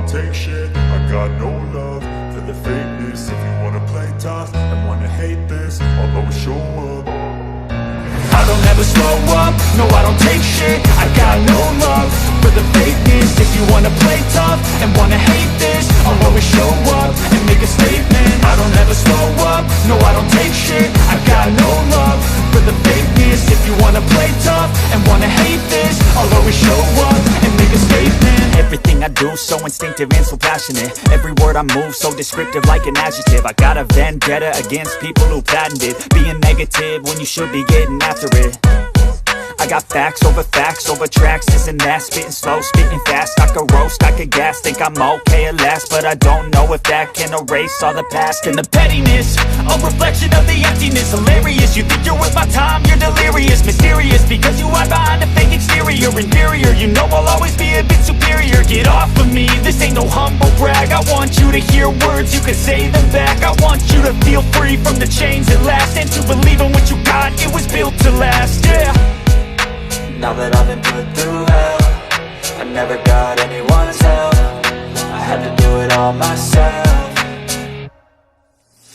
don't take shit. I got no love for the fakeness. If you wanna play tough and wanna hate this, I'll always show up. I don't ever slow up, no I don't take shit. I got no love for the fakeness. If you wanna play tough and wanna hate this, I'll always show up and make a statement. I don't ever slow up, no I don't take shit. I got no love for the fakeness. If you wanna play tough and wanna hate this, I'll always show up and make a statement. Everything I do so instinctive and so passionate. Every word I move so descriptive like an adjective. I got a vendetta against people who patented being negative when you should be getting after it. I got facts over tracks, this and that. Spitting slow, spitting fast. I could roast, I could gas. Think I'm okay at last, but I don't know if that can erase all the past. And the pettiness, a reflection of the emptiness. Hilarious, you think you're worth my time, you're delirious. Mysterious, because you hide behind a fake exterior. Inferior, you know I'll always be a bit superior. Get off of me, this ain't no humble brag. I want you to hear words, you can say them back. I want you to feel free from the chains at last, and to believe in what you got, it was built to last, yeah. Now that I've been put through hell, I never got anyone's help. I had to do it all myself.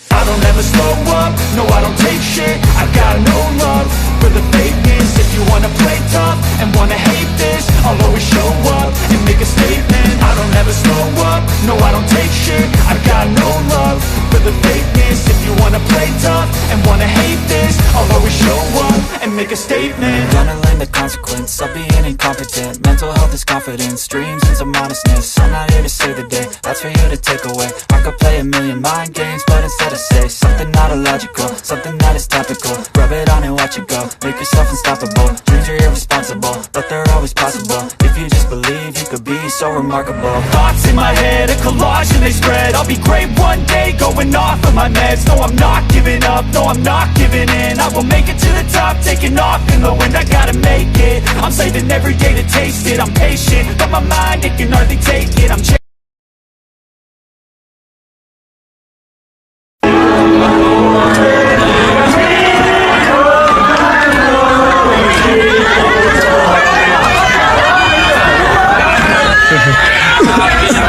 I don't ever slow up, no I don't take shit. I got no love for the fakeness. If you wanna play tough and wanna hate this, I'll always show up and make a statement. I don't ever slow up, no I don't take shit. I got no love for the fakeness. If you wanna play tough and wanna hate this, I'll always show up and make a statement. Gonna learn the consequence of being incompetent. Mental health is confidence, dreams and some honestness. I'm not here to save the day, that's for you to take away. I could play a million mind games, but instead I say something not illogical, something that is topical. Rub it on and watch it go, make yourself unstoppable. Dreams are irresponsible, but they're always possible. If you just believe, you could be so remarkable. Thoughts in my head, a collage and they spread. I'll be great one day, going off of my meds. No, I'm not giving up, no, I'm not giving in. I will make it to the top, taking off in the wind. I gotta make it, I'm saving every day to taste it. I'm patient, but my mind, it can hardly take it. I'm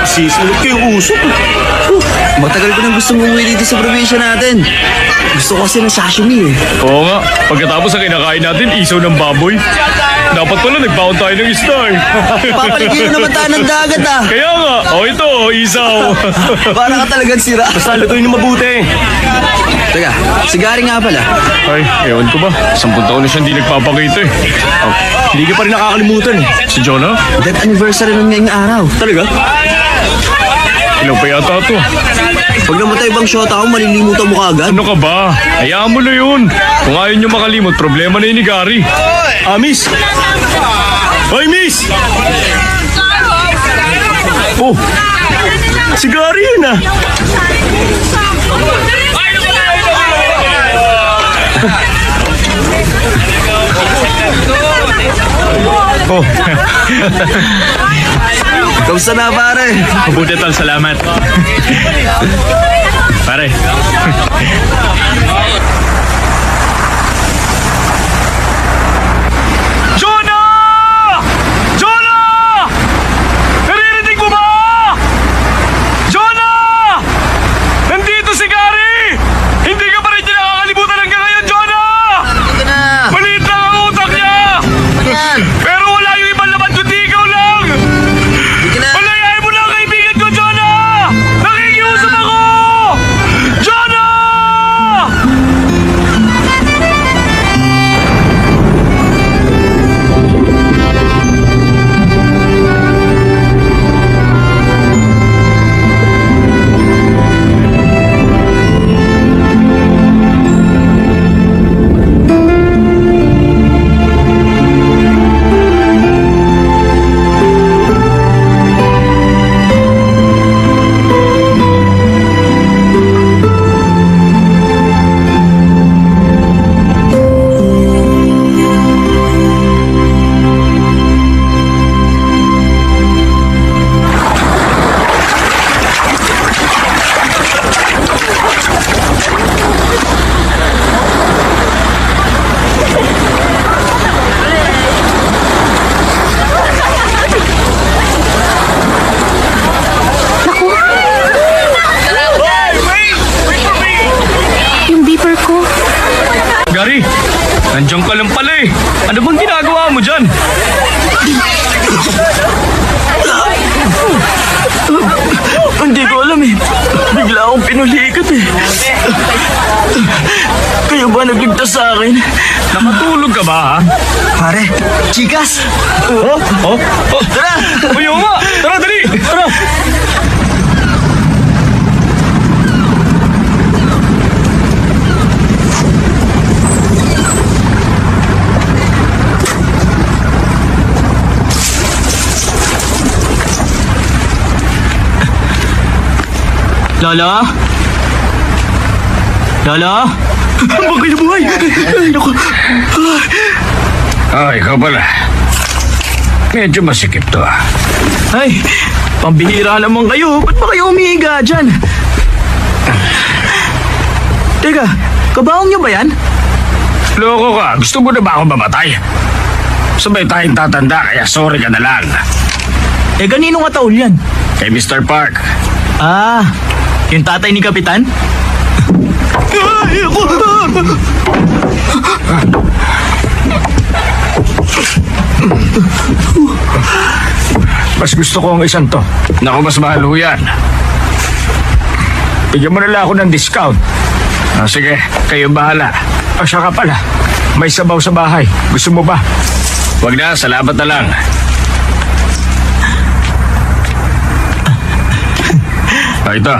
Sisulot ko yung usok. Matagal ko nang gusto umuwi dito sa probinsya natin. Gusto ko kasi ng sashimi eh. Oo nga, pagkatapos ang kinakain natin, isaw ng baboy. Dapat pala nagbaon tayo ng isda eh. Papaligyan naman tayo ng dagat ah. Kaya nga, ito, isaw. Para ka talagang sira. Basta lutuin ng mabuti. Teka, sigari nga pala. Ay, ewan ko ba, 10 taon na siya hindi nagpapakita eh. Hindi ka pa rin nakakalimutan eh. Si Jonah? Death anniversary nun ngayong araw. Talaga? Ilang pa yata ito? Pag namatay bang shota ako, malilimutan mo kaagad. Ano ka ba? Hayaan mo na yun. Kung ayaw nyo makalimot, problema na yun ni Gary. Miss! Hoy, Miss! Oh! Si Gary yun ah! Oh! Kamusta na pare? Mabuti tol, salamat. Pare. Jonah! Jonah! Naririnig mo ba? Jonah! Nandito si Gary! Hindi ka pa rin niya nakakalimutan hanggang ngayon, Jonah! Ito na! Maliit lang ang utak niya! Ayan! Pero wala yung ibang laman kundi ikaw lang! Ito na! Palayain mo na ang kaibigan ko, Jonah! Nakikiusap ako! Jonah! Nandiyan ka lang pala eh. Ano bang ginagawa mo dyan? Hindi ko alam eh. Bigla akong pinulikat eh. Kayo ba nagligtas sa akin? Nakatulog ka ba ha? Pare, chikas! Oh? Tara! Uyo nga! Tara, dali! Tara! Lola? Lola? Huwag kayo buhay! Ay, naku! Ikaw pala. Medyo masikip to ah. Ay, pambihira naman kayo. Ba't ba kayo umihiga dyan? Teka, kabaong nyo ba yan? Loko ka. Gusto mo na ba ako mamatay? Sabay tayong tatanda kaya sorry ka na lang. Eh, kanino nga taol yan? Kay Mr. Park. Ah, yung tatay ni Kapitan? Ay, ako! Mas gusto ko ang isang to. Naku, mas mahal ho yan. Bigyan mo na lang ako ng discount. Sige, kayo bahala. Siya ka pala. May sabaw sa bahay. Gusto mo ba? Wag na, salamat na lang. Ito.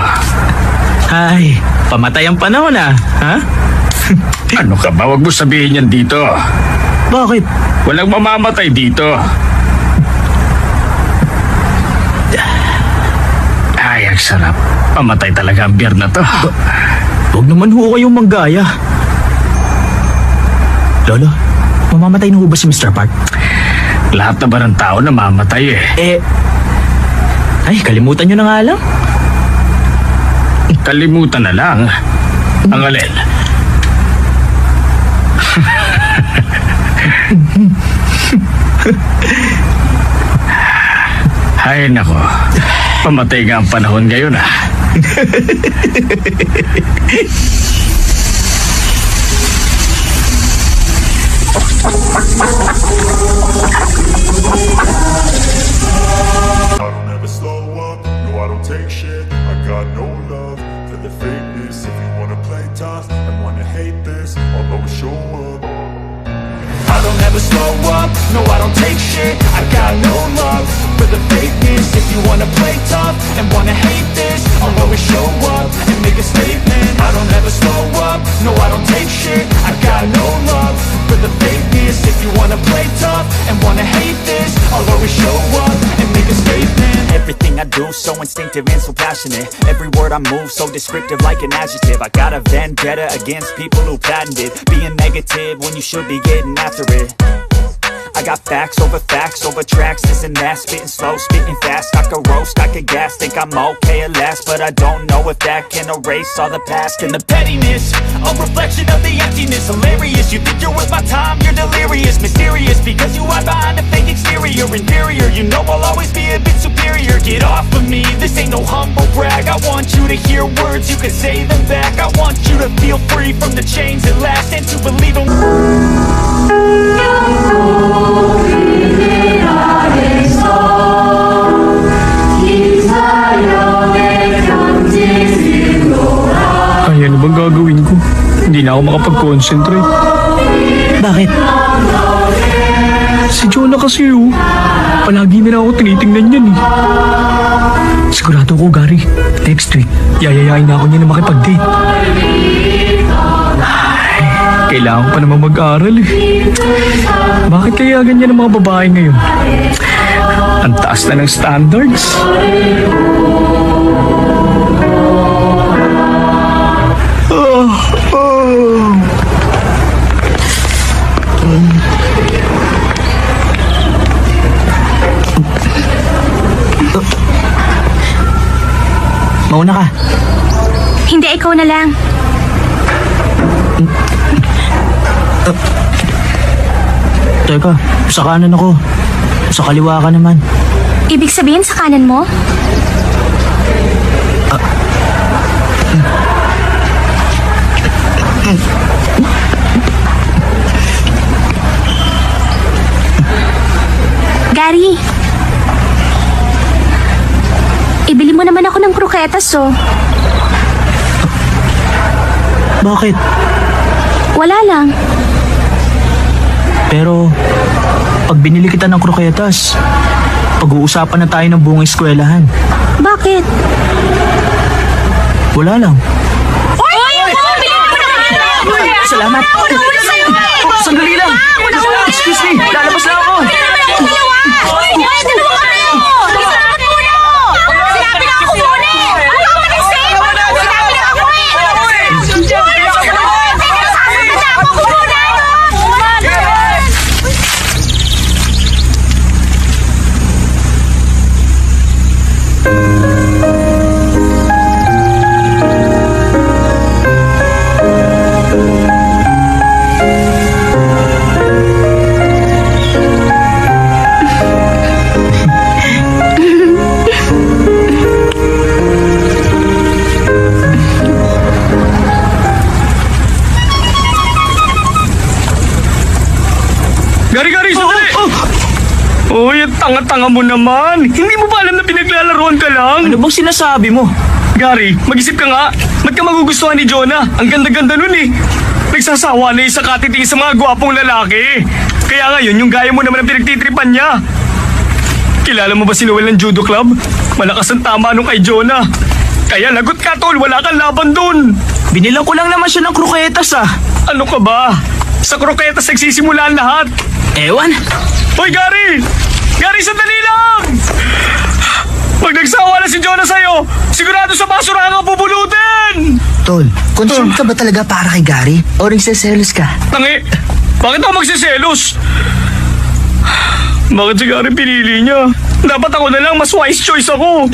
Ay, pamatay ang panahon ah. Ha? Ano ka ba? Wag mo sabihin yan dito. Bakit? Walang mamamatay dito. Ay, ang sarap. Pamatay talaga ang beer na to. Huwag naman ho kayong manggaya. Lolo, mamamatay na ho ba si Mr. Park? Lahat na ba ng tao namamatay eh? Ay, kalimutan nyo na nga lang. Kalimutan na lang. Ang alin. Ay, nako. Pamatay nga ang panahon ngayon ah. I don't ever slow up, no I don't take shit. I got no love for the fakeness. If you wanna play tough and wanna hate this, I'll always show up. I don't ever slow up, no I don't take shit. I got no love for the fakeness. If you wanna play tough and wanna hate this, I'll always show up and make a statement. I don't ever slow up, no I don't take shit. I got no love for the fakeness. If you wanna play tough and wanna hate this, I'll always show up and make a statement. Everything I do so instinctive and so passionate. Every word I move so descriptive like an adjective. I got a vendetta against people who patented being negative when you should be getting after it. I got facts over tracks, this and that. Spitting slow, spitting fast. I could roast, I could gas. Think I'm okay at last, but I don't know if that can erase all the past. And the pettiness, a reflection of the emptiness. Hilarious, you think you're worth my time, you're delirious. Mysterious, because you hide behind a fake exterior. Inferior, you know I'll always be a bit superior. Get off of me, this ain't no humble brag. I want you to hear words, you can say them back. I want you to feel free from the chains that last, and to believe them. Ay, ano bang gagawin ko? Hindi na ako makapag-concentrate. Bakit? Si Jonah kasi palagi na lang ako tinitingnan yan eh. Sigurado ko, Gary, next week, yayayain na ako niya na makipag-date. Ay, kailangan ko pa naman mag-aral eh. Bakit kaya ganyan ang mga babae ngayon? Ang taas na ng standards. Mauna ka. Hindi, ikaw na lang. Teka, sa kanan ako. Sa kaliwa ka naman. Ibig sabihin sa kanan mo? Gary. Ibili mo naman ako ng kroketas, oh. Bakit? Wala lang. Pero, pag binili kita ng kroketas, pag-uusapan na tayo ng buong eskwelahan. Bakit? Wala lang. Salamat. Sandali lang! Excuse me, lalabas lang ako! Sinabi na ako muna eh! Sinabi na ako eh! Sasaktan ako muna! Gary, sandali! Uy, ang tanga-tanga mo naman. Hindi mo ba alam na pinaglalaroan ka lang? Ano bang sinasabi mo? Gary, mag-isip ka nga. Ba't ka magugustuhan ni Jonah? Ang ganda-ganda nun eh. Nagsasawa na sa katiting sa mga gwapong lalaki. Kaya ngayon, yung gaya mo naman ang pinagtitripan niya. Kilala mo ba si Noel ng judo club? Malakas ang tama nung kay Jonah. Kaya lagot ka, tol. Wala kang laban dun. Binilang ko lang naman siya ng kroketas ah. Ano ka ba? Sa kroketas nagsisimula ang lahat. Ewan. Hoy, Gary! Gary, sandali lang! Pag nagsawa na si Jonah sa'yo, sigurado sa basurahan ka pupulutin! Tol, concerned ka ba talaga para kay Gary? O nagsiselos ka? Tangi, bakit ako magsiselos? Bakit si Gary pinili niya? Dapat ako na lang, mas wise choice ako.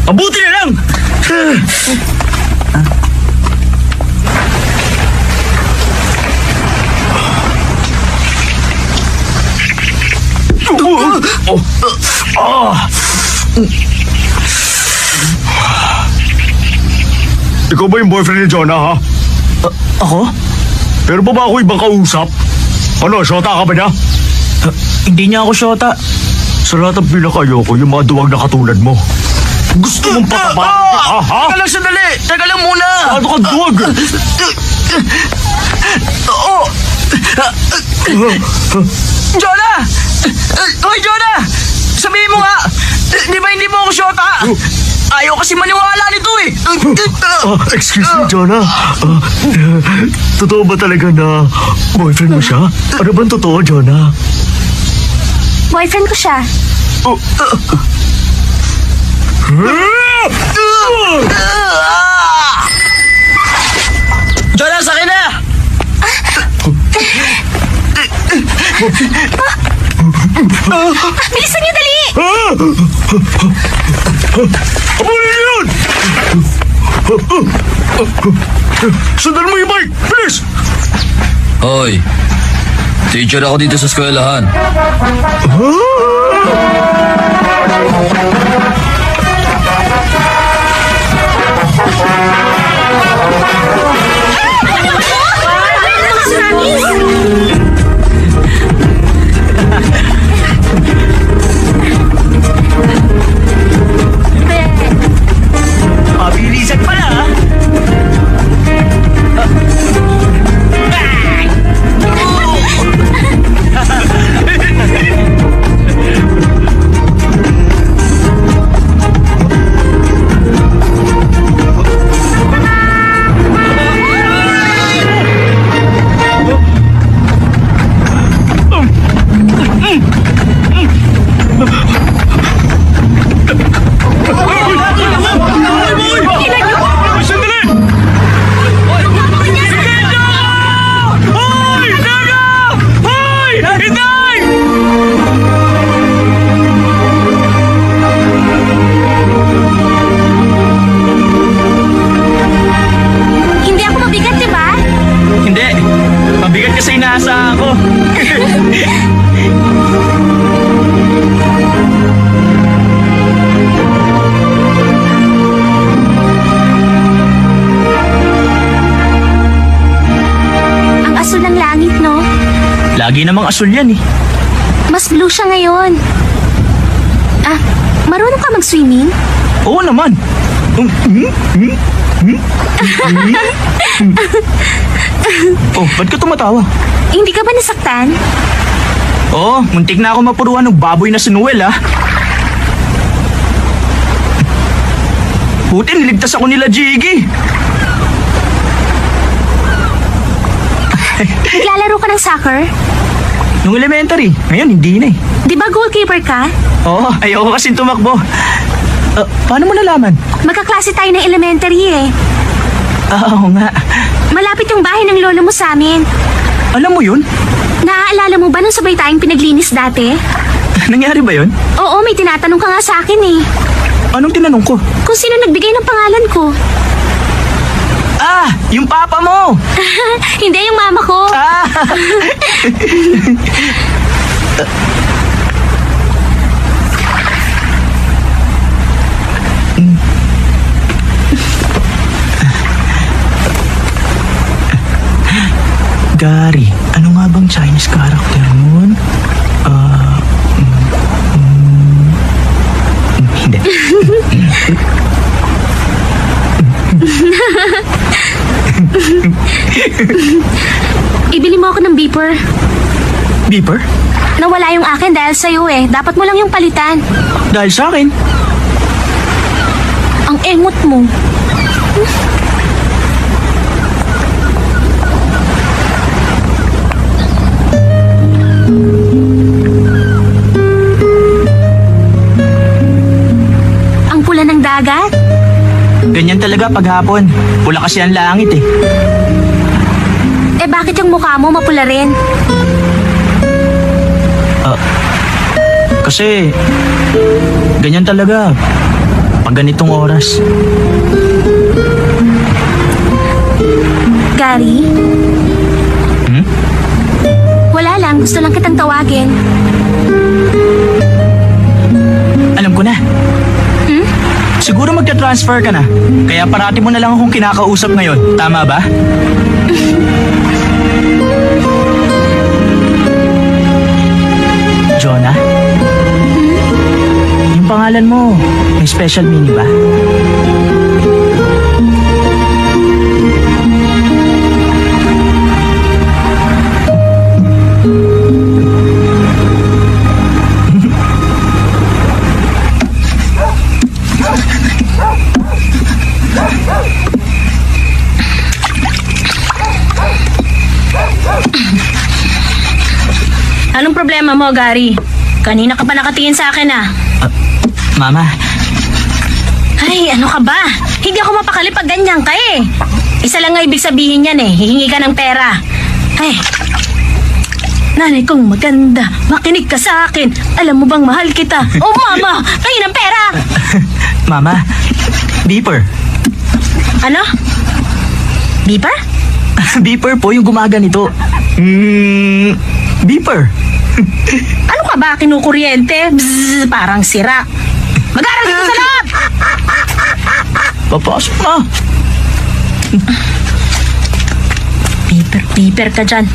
Mabuti na lang! Ikaw ba yung boyfriend ni Jonah, ha? Ako? Pero pa ba ako ibang kausap? Ano, syota ka ba niya? Hindi niya ako syota. Sa lahat ng pinakayoko, yung mga duwag na katulad mo. Gusto mong patapakan kita, ha? Teka lang sandali! Teka lang muna! Ano ka duwag? Jonah! Hoy, Jonah! Sabihin mo nga! Di ba hindi mo ako syota? Ayaw kasi maniwala nito eh! Excuse me, Jonah. Totoo ba talaga na boyfriend mo siya? Ano bang totoo, Jonah? Boyfriend ko siya. Jonah, sa akin na! Bilisan niyo, dali! Abulin niyo yun! Sundan mo yung bike! Bilis! Hoy, teacher ako dito sa eskwelahan. Mabilisan pala ha? Sandali! Sige niyo! Hoy! Teka! Hoy! Hintay! Hindi ako mabigat, di ba? Hindi. Mabigat kasi inaasahan ko. Ang asul ng langit, no? Lagi namang asul yan eh. Mas blue siya ngayon. Marunong ka mag-swimming? Oo naman. Oh, ba't ka tumatawa? Hindi ka ba nasaktan? Oo, muntik na ako mapuruan ng baboy na si Noel, ah. Buti niligtas ako nila, Jiggy. Naglalaro ka ng soccer? Nung elementary, ngayon hindi na eh. Di ba goalkeeper ka? Oo, ayoko kasing tumakbo. Paano mo nalaman? Magkaklase tayo ng elementary eh. Oo nga. Malapit yung bahay ng lolo mo sa amin. Alam mo yun? Naaalala mo ba nung sabay tayong pinaglinis dati? Nangyari ba yun? Oo, may tinatanong ka nga sa akin eh. Anong tinanong ko? Kung sino nagbigay ng pangalan ko. Ah, yung papa mo! Hindi, yung mama ko. Ah! Gary, ano nga bang Chinese character nun? Hindi. Ibili mo ako ng beeper. Beeper? Nawala yung akin dahil sa'yo eh. Dapat mo lang yung palitan. Dahil sa akin. Ang engot mo. Ang pula ng dagat? Ganyan talaga paghapon. Pula kasi ang langit eh. Eh bakit yung mukha mo mapula rin? Kasi, ganyan talaga. Pag ganitong oras. Gary? Wala lang, gusto lang kitang tawagin. Alam ko na. Siguro magka-transfer ka na. Kaya parati mo na lang akong kinakausap ngayon. Tama ba? Jonah? Yung pangalan mo, may special meaning ba? Anong problema mo, Gary? Kanina ka pa nakatingin sa akin ah. Mama, Ay, ano ka ba? Hindi ako mapakali pag ganyan ka eh. Isa lang nga ibig sabihin yan eh. Hihingi ka ng pera. Ay, nanay kong maganda. Makinig ka sa akin. Alam mo bang mahal kita? Oh, mama! Kayo ng pera! Mama, beeper. Ano? Beeper? Beeper po yung gumaganito. Beeper. Ano ka ba? Kinukuryente? Bzzz, parang sira. Mag-aral dito sa loob! Papasok na. Beeper ka dyan.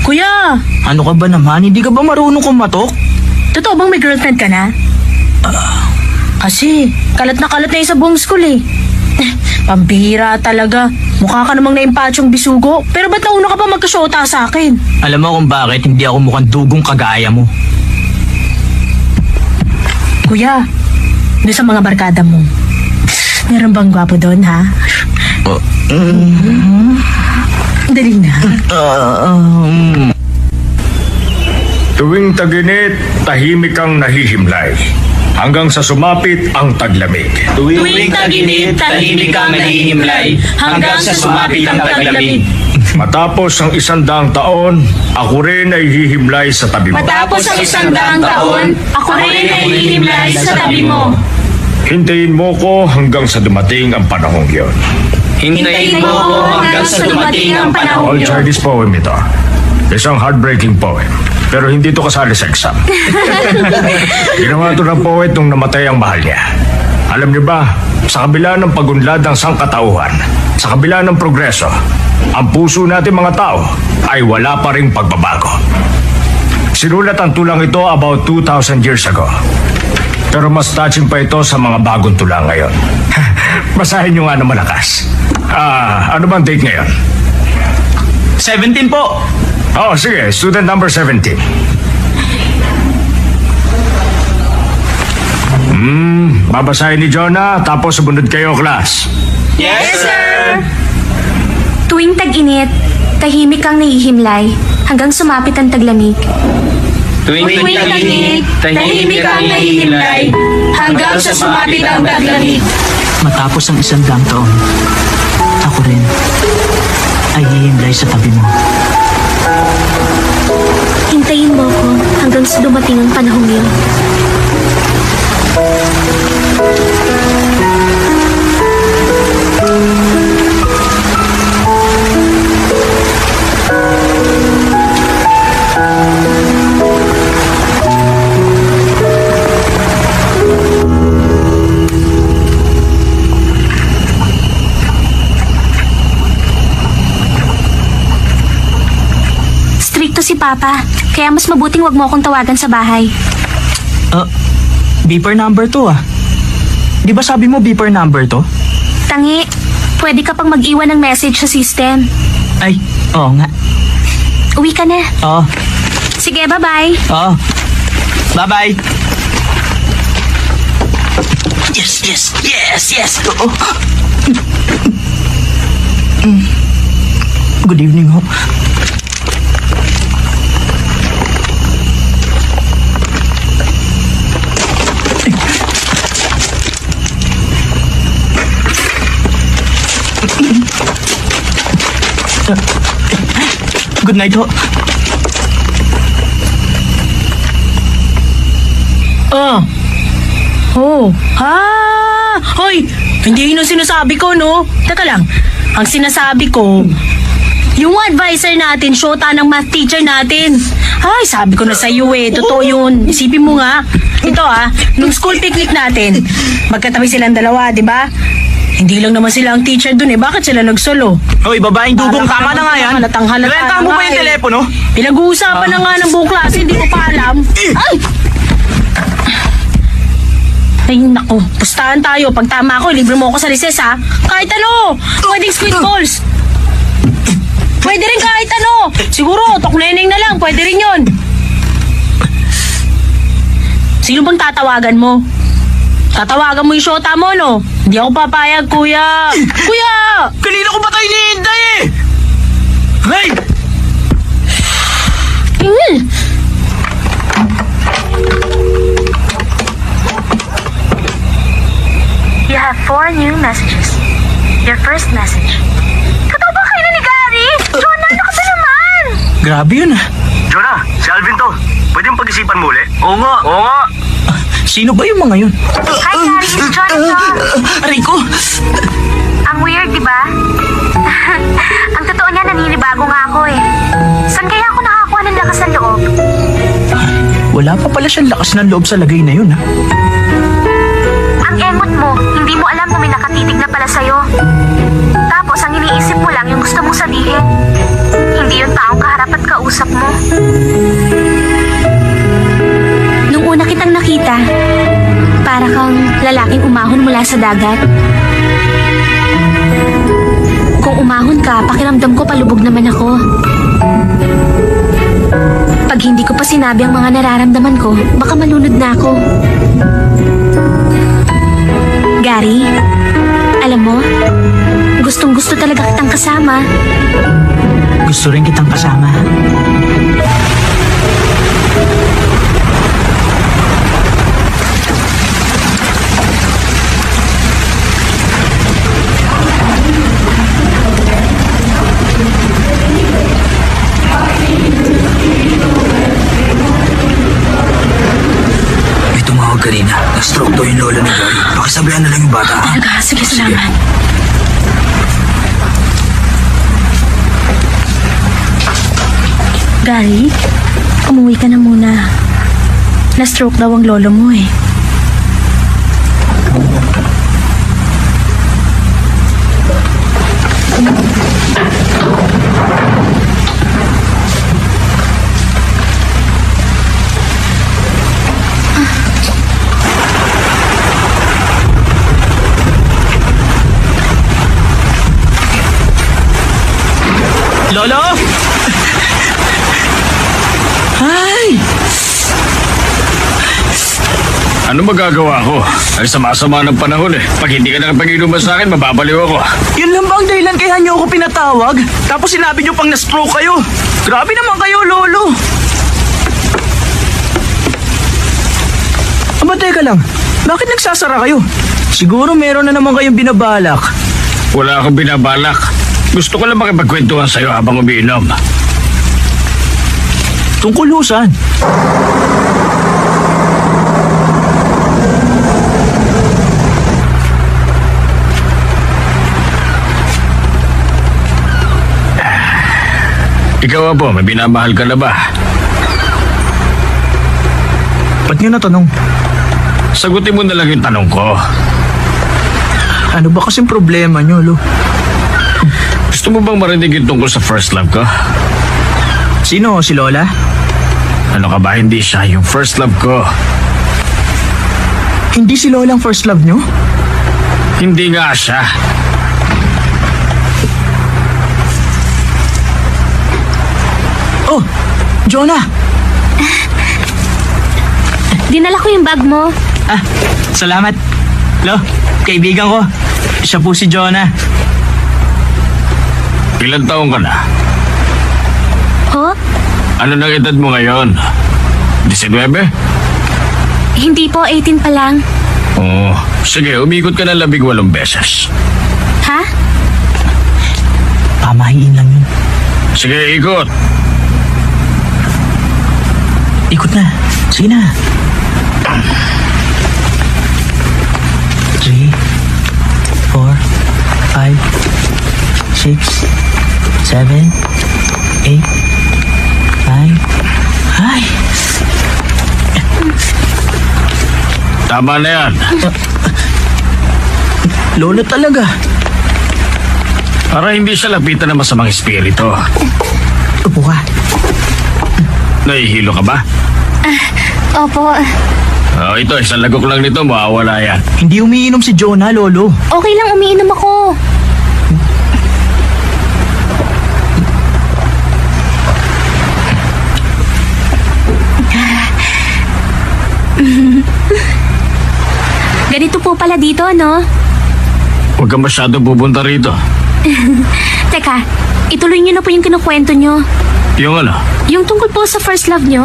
Kuya, Ano ka ba naman? Hindi ka ba marunong kumatok? totoo bang may girlfriend ka na? Kasi, kalat na yung sa buong school eh. Pambihira talaga. Mukha ka namang naimpatsyong bisugo. Pero ba't nauna ka pa magkasyota sa akin? Alam mo kung bakit hindi ako mukhang dugong kagaya mo. Kuya, doon sa mga barkada mo, meron bang gwapo doon, ha? Dali na. Tuwing taginit, tahimik ang nahihimlay. Hanggang sa sumapit ang taglamig. Tuwing taginit, tahimik ang nahihimlay, hanggang sa sumapit ang taglamig. Matapos ang 100 taon, ako rin ay hihimlay sa tabi mo. Matapos ang 100 taon, ako rin ay hihimlay sa tabi mo. Hintayin mo ko hanggang sa dumating ang panahong yon. Hintayin mo ako hanggang sa dumating ang panahon All yun. Chinese poem ito. Isang heartbreaking poem. Pero hindi to kasali sa exam. Ginawa to ng poet nung namatay ang mahal niya. Alam niyo ba, sa kabila ng pagunlad ng sangkatauhan, sa kabila ng progreso, ang puso natin mga tao ay wala pa ring pagbabago. Sinulat ang tulang ito about 2,000 years ago. Pero mas touching pa ito sa mga bagong tula ngayon. Basahin nyo nga ng malakas. Ano bang date ngayon? 17 po. Oh, sige. Student number 17. Babasahin ni Jonah, tapos sumunod kayo, class. Yes, sir! Tuwing tag-init, tahimik ang nahihimlay hanggang sumapit ang taglamig. Tuwing tag-init, tahimik ang nahihimlay hanggang sa sumapit ang taglamig. Matapos ang 100 taon, ako rin ay hihimlay sa tabi mo. Hintayin mo ako hanggang sa dumating ang panahong yun. Stricto si Papa, kaya mas mabuting wag mo akong tawagan sa bahay. Beeper number 2 ah. Di ba sabi mo beeper number 2? Tangi, pwede ka pang mag-iwan ng message sa system. Ay, oo nga. Uwi ka na. Oo, Sige, bye-bye. oo. Bye-bye. Yes. Oo. Good evening ho. Good night ho. Hoy, hindi yun ang sinasabi ko, no? Teka lang, ang sinasabi ko, yung advisor natin, syota ng math teacher natin. Ay, sabi ko na sa iyo totoo yun. Isipin mo nga, ito nung school picnic natin, magkatabi silang dalawa, di ba? Hindi lang naman sila ang teacher dun bakit sila nagsolo? Hoy, babaeng dugong, tama na nga yan. Halatang Renta mo ba yung telepono? Pinag-uusapan na nga ng buong klase, hindi ko pa alam. Ay, naku, pustahan tayo. Pag tama ako, libre mo ako sa recess, ha? Kahit ano, pwedeng squid balls. Pwede rin kahit ano. Siguro, tokneneng na lang, pwede rin yun. Sino bang tatawagan mo? Tatawagan mo yung syota mo, no? Hindi ako papayag, kuya. Kuya! Kanina ko ba tayo hinihintay eh? Hey! You have 4 new messages. Your first message. Totoo ba kayo ni Gary? Jonah, ano ka ba naman? Grabe yun ah. Jonah, si Alvin to. Pwede mong pag-isipan mo ulit? Oo nga. Sino ba yung mga yun? Hi, Gary. It's Jonah. Rico! Ang weird, di ba? Ang totoo niya, naninibago nga ako eh. Saan kaya ako nakakuha ng lakas ng loob? Wala pa pala siyang lakas ng loob sa lagay na yun ah. Ang emot mo, hindi mo alam na may nakatitig na pala sa'yo. Tapos, ang iniisip mo lang yung gusto mong sabihin. Hindi yung taong kaharap at kausap mo. Nung una kitang nakita, para kang lalaking umahon mula sa dagat. Kung umahon ka, pakiramdam ko palubog naman ako. Pag hindi ko pa sinabi ang mga nararamdaman ko, baka malunod na ako. Gary, alam mo, gustong-gusto talaga kitang kasama. Gusto rin kitang kasama. May tumawag kanina. Na-stroke daw yung lola ni Gary. Pakisabihan na lang yung bata. Talaga, sige, salamat. Gary, umuwi ka na muna. Na-stroke daw ang lolo mo Ano magagawa ko? Ay sama-sama ng panahon eh. Pag hindi ka nakapag-inuman sa akin, mababaliw ako. Yun lang ba ang dahilan kaya niyo ako pinatawag? Tapos sinabi niyo pang na-stroke kayo. Grabe naman kayo, Lolo. Aba, teka lang. Bakit nagsasara kayo? Siguro meron na naman kayong binabalak. Wala akong binabalak. Gusto ko lang makipagkwentuhan sa'yo habang umiinom. Tungkol ho saan? Ikaw po, may binamahal ka na ba? Ba't niyo natanong? Sagutin mo na lang yung tanong ko. Ano ba kasing problema niyo, Lo? Gusto mo bang marinig yung tungkol sa first love ko? Sino? Si Lola? Ano ka ba? Hindi siya yung first love ko. Hindi si Lola ang first love niyo? Hindi nga siya. Oh, Jonah! Dinala ko yung bag mo. Ah, salamat. Lo, kaibigan ko. Siya po si Jonah. Ilan taong ka na? Ho? Ano nang edad mo ngayon? 19? Hindi po, 18 pa lang. Oo. Sige, umikot ka na 18 beses. Ha? Pamahiin lang yun. Sige, ikot. Ikot na. Sige na. 3, 4, 5, 6, 7, 8, 9. Ay! Tama na yan. Lola talaga. Para hindi siya lapitan ng masamang espiritu. Upo ka. Nahihilo ka ba? Opo. Oh, ito, isang lagok lang nito, mawawala yan. Hindi umiinom si Jonah, Lolo. Okay lang, umiinom ako. Ganito po pala dito, no? Huwag ka masyado pupunta rito. Teka, ituloy niyo na po yung kinukwento niyo. Yung ano? Yung tungkol po sa first love niyo.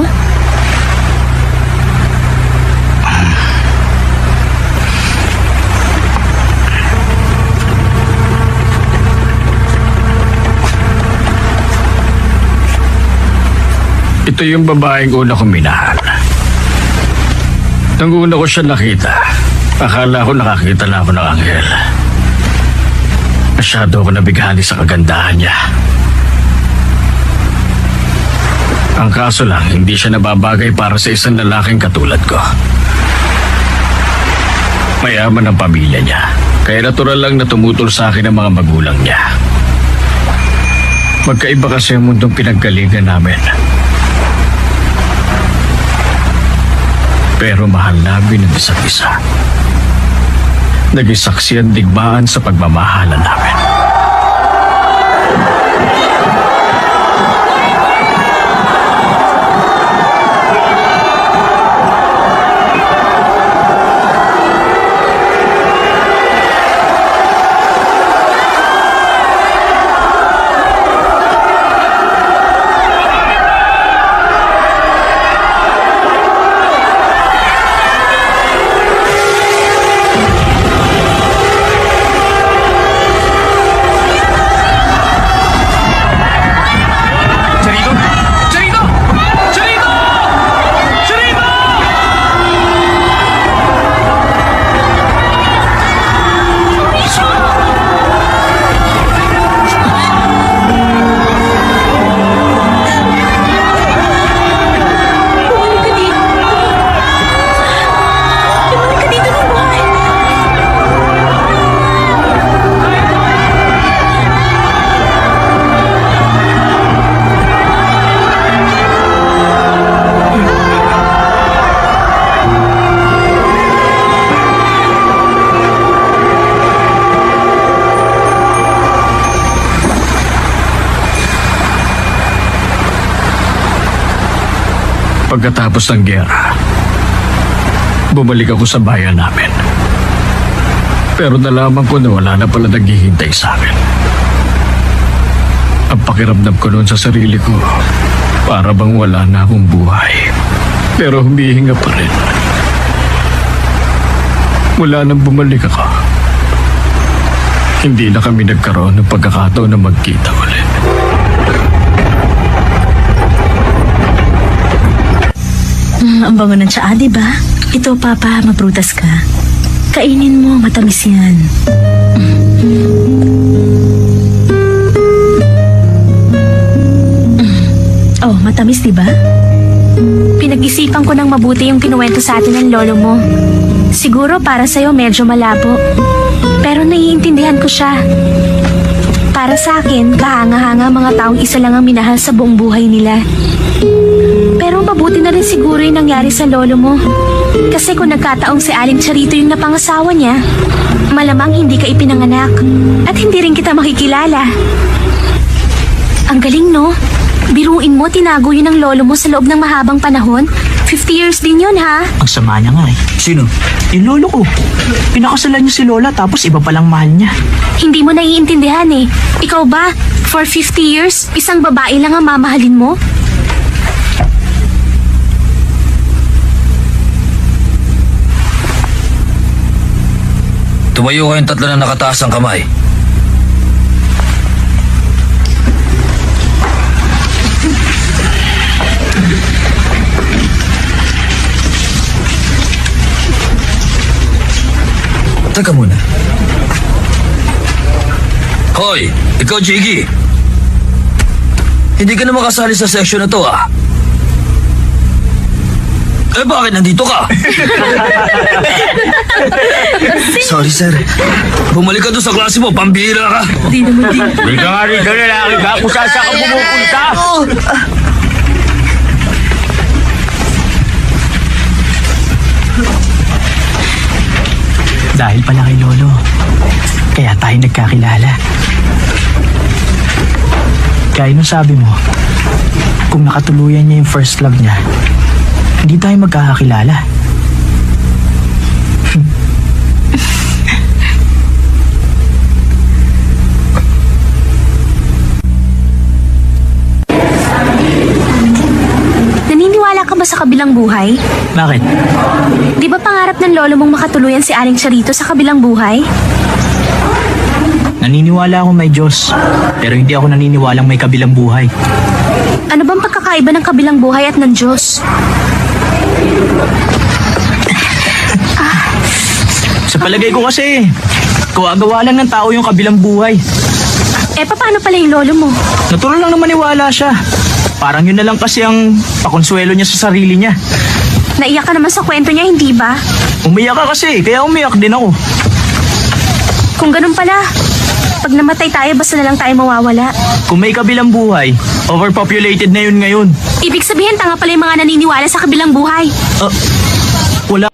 Ito yung babaeng una kong minahal. Nang una ko siya nakita, akala ko nakakita na ako ng anghel. Masyado ako nabighani sa kagandahan niya. Ang kaso lang, hindi siya nababagay para sa isang lalaking katulad ko. Mayaman ang pamilya niya, kaya natural lang na tumutol sa akin ang mga magulang niya. Magkaiba kasi ang mundong pinaggalingan namin. Pero mahal namin ang isa't isa. Naging saksi ang digmaan sa pagmamahalan namin. Pagkatapos ng giyera, bumalik ako sa bayan namin. Pero nalaman ko na wala na pala naghihintay sa akin. Ang pakiramdam ko noon sa sarili ko, para bang wala na akong buhay. Pero humihinga pa rin. Mula nang bumalik ako, hindi na kami nagkaroon ng pagkakataon na magkita ulit. Ang bango ng tsaa, di ba? Ito, Papa, maprutas ka. Kainin mo, matamis yan. Oh, matamis, di ba? Pinag-isipan ko ng mabuti yung kinuwento sa atin ng lolo mo. Siguro para sa'yo medyo malabo. Pero naiintindihan ko siya. Para sa akin, kahanga-hanga mga taong isa lang ang minahal sa buong buhay nila. Pero mabuti na rin siguro yung nangyari sa lolo mo. Kasi kung nagkataong si Aling Charito yung napangasawa niya, malamang hindi ka ipinanganak at hindi rin kita makikilala. Ang galing, no? Biruin mo, tinago yun ng lolo mo sa loob ng mahabang panahon. 50 years din yun, ha? Ang sama niya nga eh. Sino? Yung lolo ko. Pinakasalan niya si Lola tapos iba palang mahal niya. Hindi mo naiintindihan eh. Ikaw ba, for 50 years, isang babae lang ang mamahalin mo? Tumayo kayong tatlo na nakataas ang kamay. Teka muna. Hoy, ikaw, Jiggy. Hindi ka na makasali sa section na to, ah. Eh, bakit nandito ka? Sorry, sir. Bumalik ka doon sa klase mo, pambihira ka. Di naman din. Hindi ka nga rin lalaki ka kung saan ka pumupunta. Dahil pala kay Lolo. Kaya tayo nagkakilala. Kaya nung sabi mo, kung nakatuluyan niya yung first love niya, hindi tayo magkakakilala. Naniniwala ka ba sa kabilang buhay? Bakit? Di ba pangarap ng lolo mong makatuluyan si Aling Charito sa kabilang buhay? Naniniwala ako may Diyos, pero hindi ako naniniwalang may kabilang buhay. Ano bang pagkakaiba ng kabilang buhay at ng Diyos? Sa palagay ko kasi, gawa lang ng tao yung kabilang buhay. Eh, paano pala yung lolo mo? Natural lang na maniwala siya. Parang yun na lang kasi ang pakonsuelo niya sa sarili niya. Naiyak ka naman sa kwento niya, hindi ba? Umiyak ka kasi, kaya umiyak din ako. Kung ganun pala, pag namatay tayo, basta na lang tayo mawawala. Kung may kabilang buhay, overpopulated na yun ngayon. Ibig sabihin, tanga pala yung mga naniniwala sa kabilang buhay. Wala.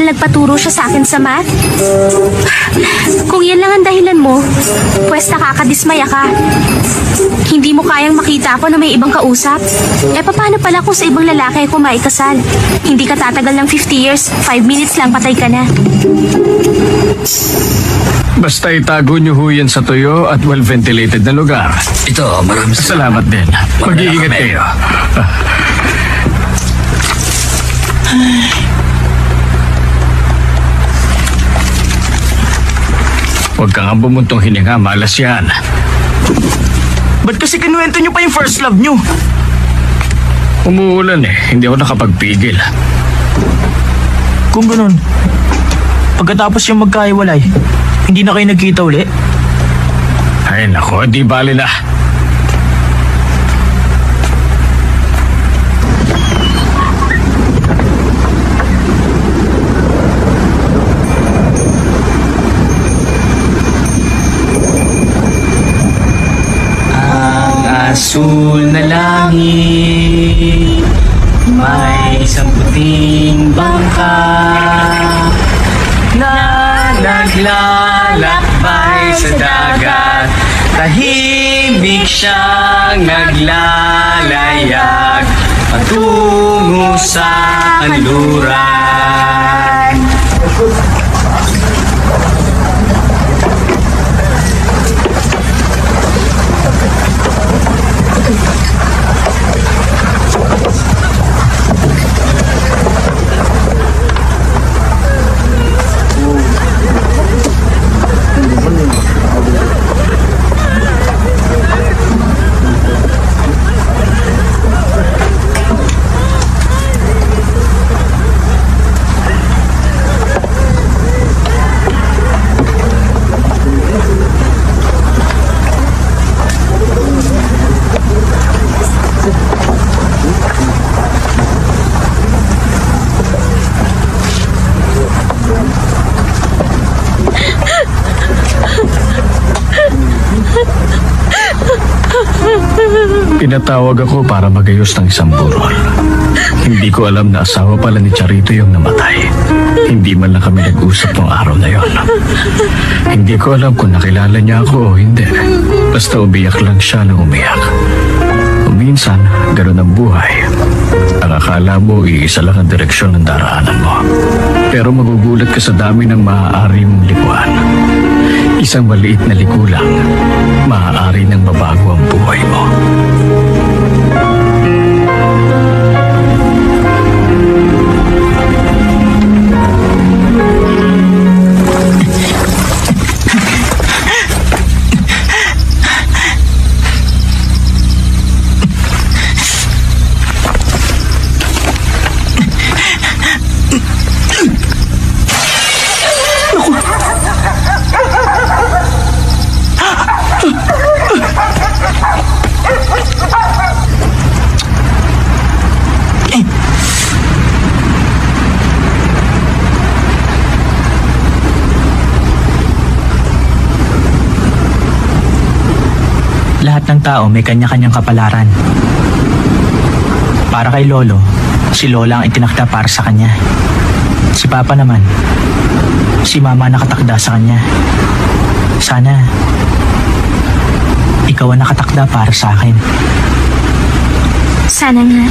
Dahil nagpaturo siya sa akin sa math? Kung yan lang ang dahilan mo, pwes nakakadismaya ka. Hindi mo kayang makita ako na may ibang kausap? Paano pala kung sa ibang lalaki ako maikasal? Hindi ka tatagal ng 50 years, 5 minutes lang patay ka na. Basta itago niyo ho yan sa tuyo at well-ventilated na lugar. Ito, maraming Salamat din. Mag-iingat kayo. Huwag ka nga bumuntong hininga, malas yan. Ba't kasi kinuwento nyo pa yung first love nyo? Umuulan hindi ako nakapagpigil. Kung ganun, pagkatapos yung magkahiwalay, hindi na kayo nagkita uli? Ay nako, di bali na. Asul na langit, may isang puting bangka na naglalakbay sa dagat. Tahimik siyang naglalayag patungo sa kanluran. Pinatawag ako para magayos ng isang burol. Hindi ko alam na asawa pala ni Charito yung namatay. Hindi man lang kami nag-usap ng araw na yon. Hindi ko alam kung nakilala niya ako o hindi. Basta umiyak lang siya nang umiyak. Minsan, gano'n ang buhay. Ang akala mo, iisa lang ang direksyon ng daraanan mo. Pero magugulat ka sa dami ng maaari mong likuan. Isang maliit na liku lang, maaari nang mabago ang buhay mo. Lahat ng tao may kanya-kanyang kapalaran. Para kay Lolo, si Lola ang itinakda para sa kanya. Si Papa naman, si Mama nakatakda sa kanya. Sana, ikaw ang nakatakda para sa akin. Sana nga.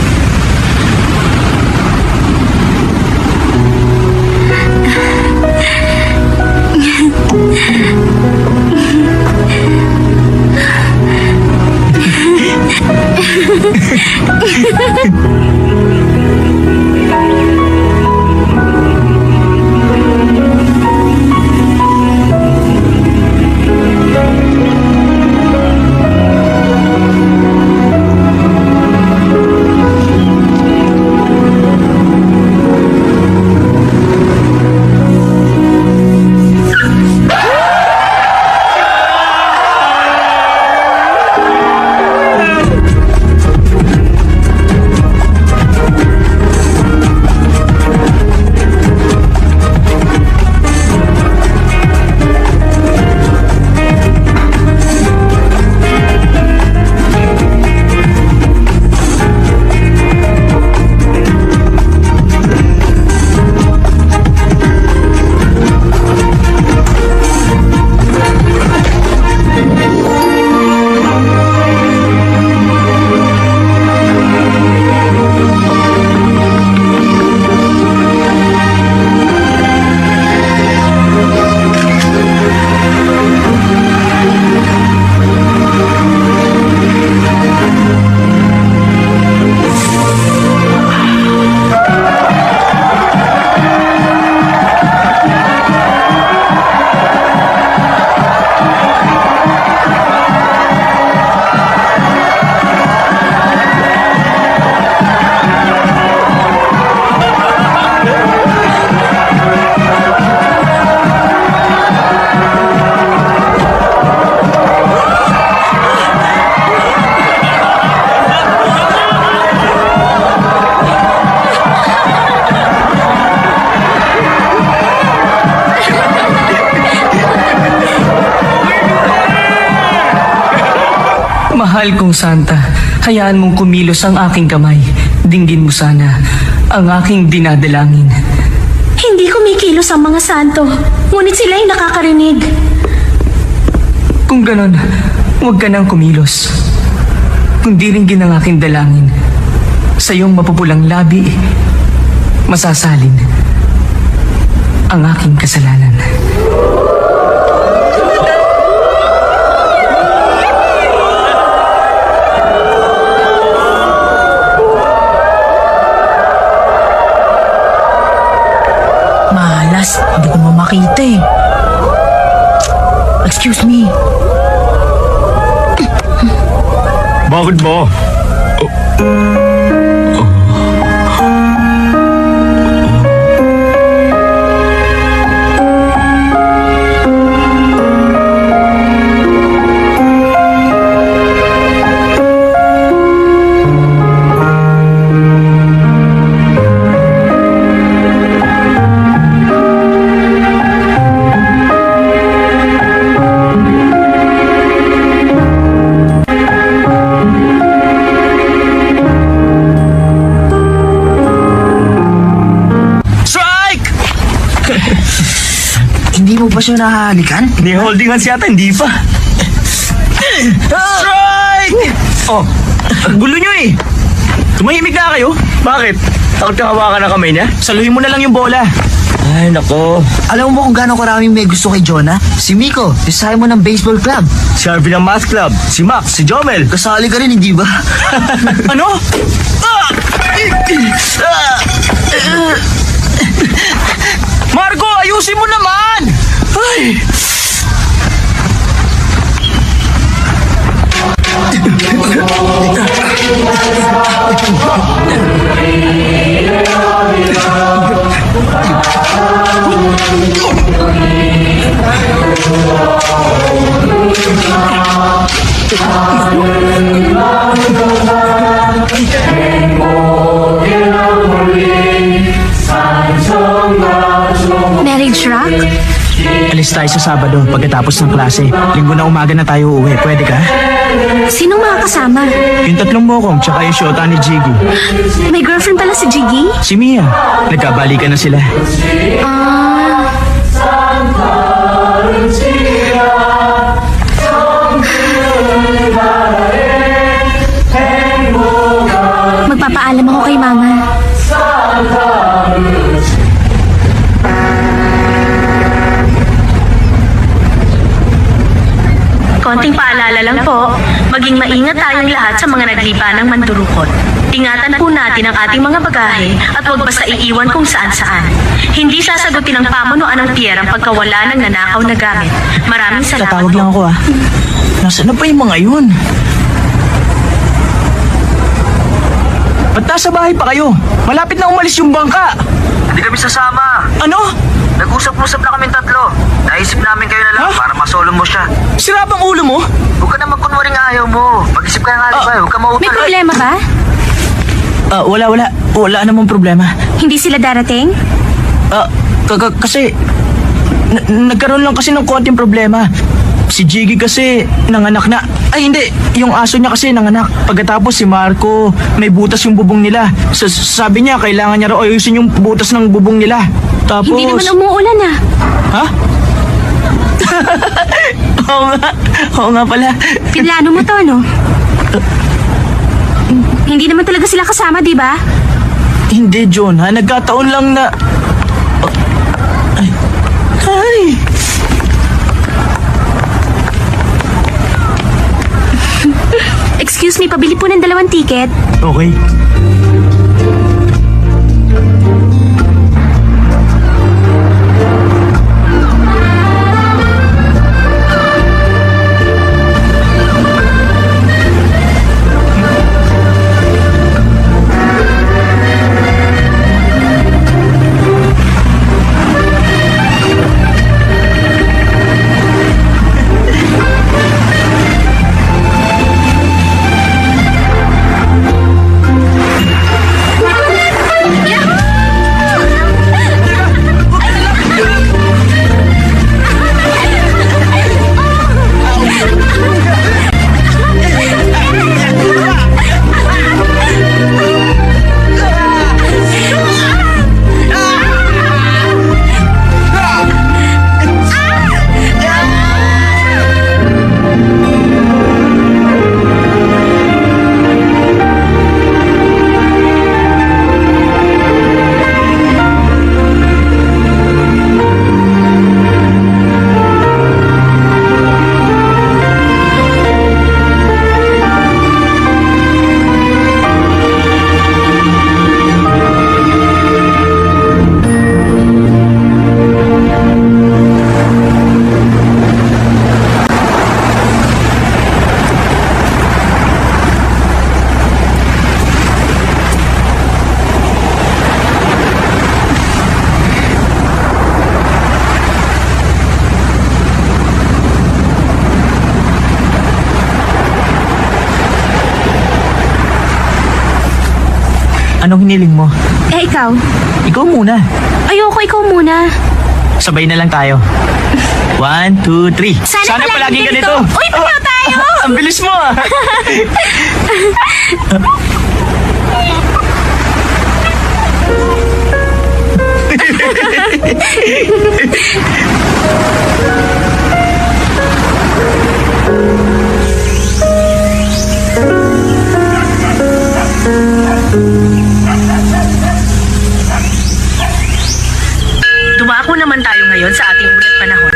Mahal kong Santa, hayaan mong kumilos ang aking kamay. Dinggin mo sana ang aking dinadalangin. Hindi kumikilos ang mga santo, ngunit sila ay nakakarinig. Kung ganon, huwag ka nang kumilos. Kundi ringgin ang aking dalangin. Sa iyong mapupulang labi, masasalin ang aking kasalanan. Malas, hindi ko mo makita eh. Excuse me. Bakit ba? Strike! Hindi mo ba siya nahahalikan? Ni holding hands yata, hindi pa. Strike! Oh, ang gulo nyo eh. Tumahimik na kayo. Bakit? Takot ka hawakan ng kamay niya? Saluhin mo na lang yung bola. Ay, nako. Alam mo ba kung gaano karaming may gusto kay Jonah? Si Miko, isahin mo ng baseball club. Si Harvey ng math club. Si Max, si Jomel. Kasali ka rin, hindi ba? Ano? Marco, ayusin mo naman! Ay! Marriage rock? Alis tayo sa Sabado pagkatapos ng klase. Linggo na umaga na tayo uuwi. Pwede ka? Sinong mga kasama? Yung tatlong mokong tsaka yung syota ni Jiggy. May girlfriend pala si Jiggy? Si Mia. Nagkabalikan na sila. Ah, magpapaalam ako kay Mama. Konting paalala lang po, maging maingat tayong lahat sa mga naglipa ng mandurukot. Ingatan po natin ang ating mga bagahe at huwag basta iiwan kung saan-saan. Hindi sasagutin ng pamunuan ng pier ang pagkawala ng nanakaw na gamit. Maraming salamat Tatawag lang ako Nasaan na pa yung mga yun? Ba't nasa bahay pa kayo? Malapit na umalis yung bangka. Hindi kami sasama. Ano? Nag-usap-usap na kami tatlo. Naisip namin kayo na lang para masolo mo siya. Sira bang ulo mo? Huwag ka na magkunwaring ayaw mo. Mag-isip ka ng alibay. Huwag ka May mautol. problema ba? Wala namang problema. Hindi sila darating? Kasi nagkaroon lang kasi ng konting problema. Si Jiggy kasi nanganak na. Ay hindi, yung aso niya kasi nanganak. Pagkatapos si Marco, may butas yung bubong nila. Sabi niya kailangan niya raw ayusin yung butas ng bubong nila. Tapos... Hindi naman umuulan ah. Ha? Oo nga pala. Pinlano mo to, no? Hindi naman talaga sila kasama, di ba? Hindi, John, ha? Nagkataon lang na... Ay! Excuse me, pabili po ng 2 ticket. Okay. anong hiniling mo? Eh, ikaw? Ikaw muna. Ayoko, ikaw muna. Sabay na lang tayo. 1, 2, 3. Sana palaging ganito. Uy, pareho tayo! Ang bilis mo ah. Dumako naman tayo ngayon sa ating ulat panahon.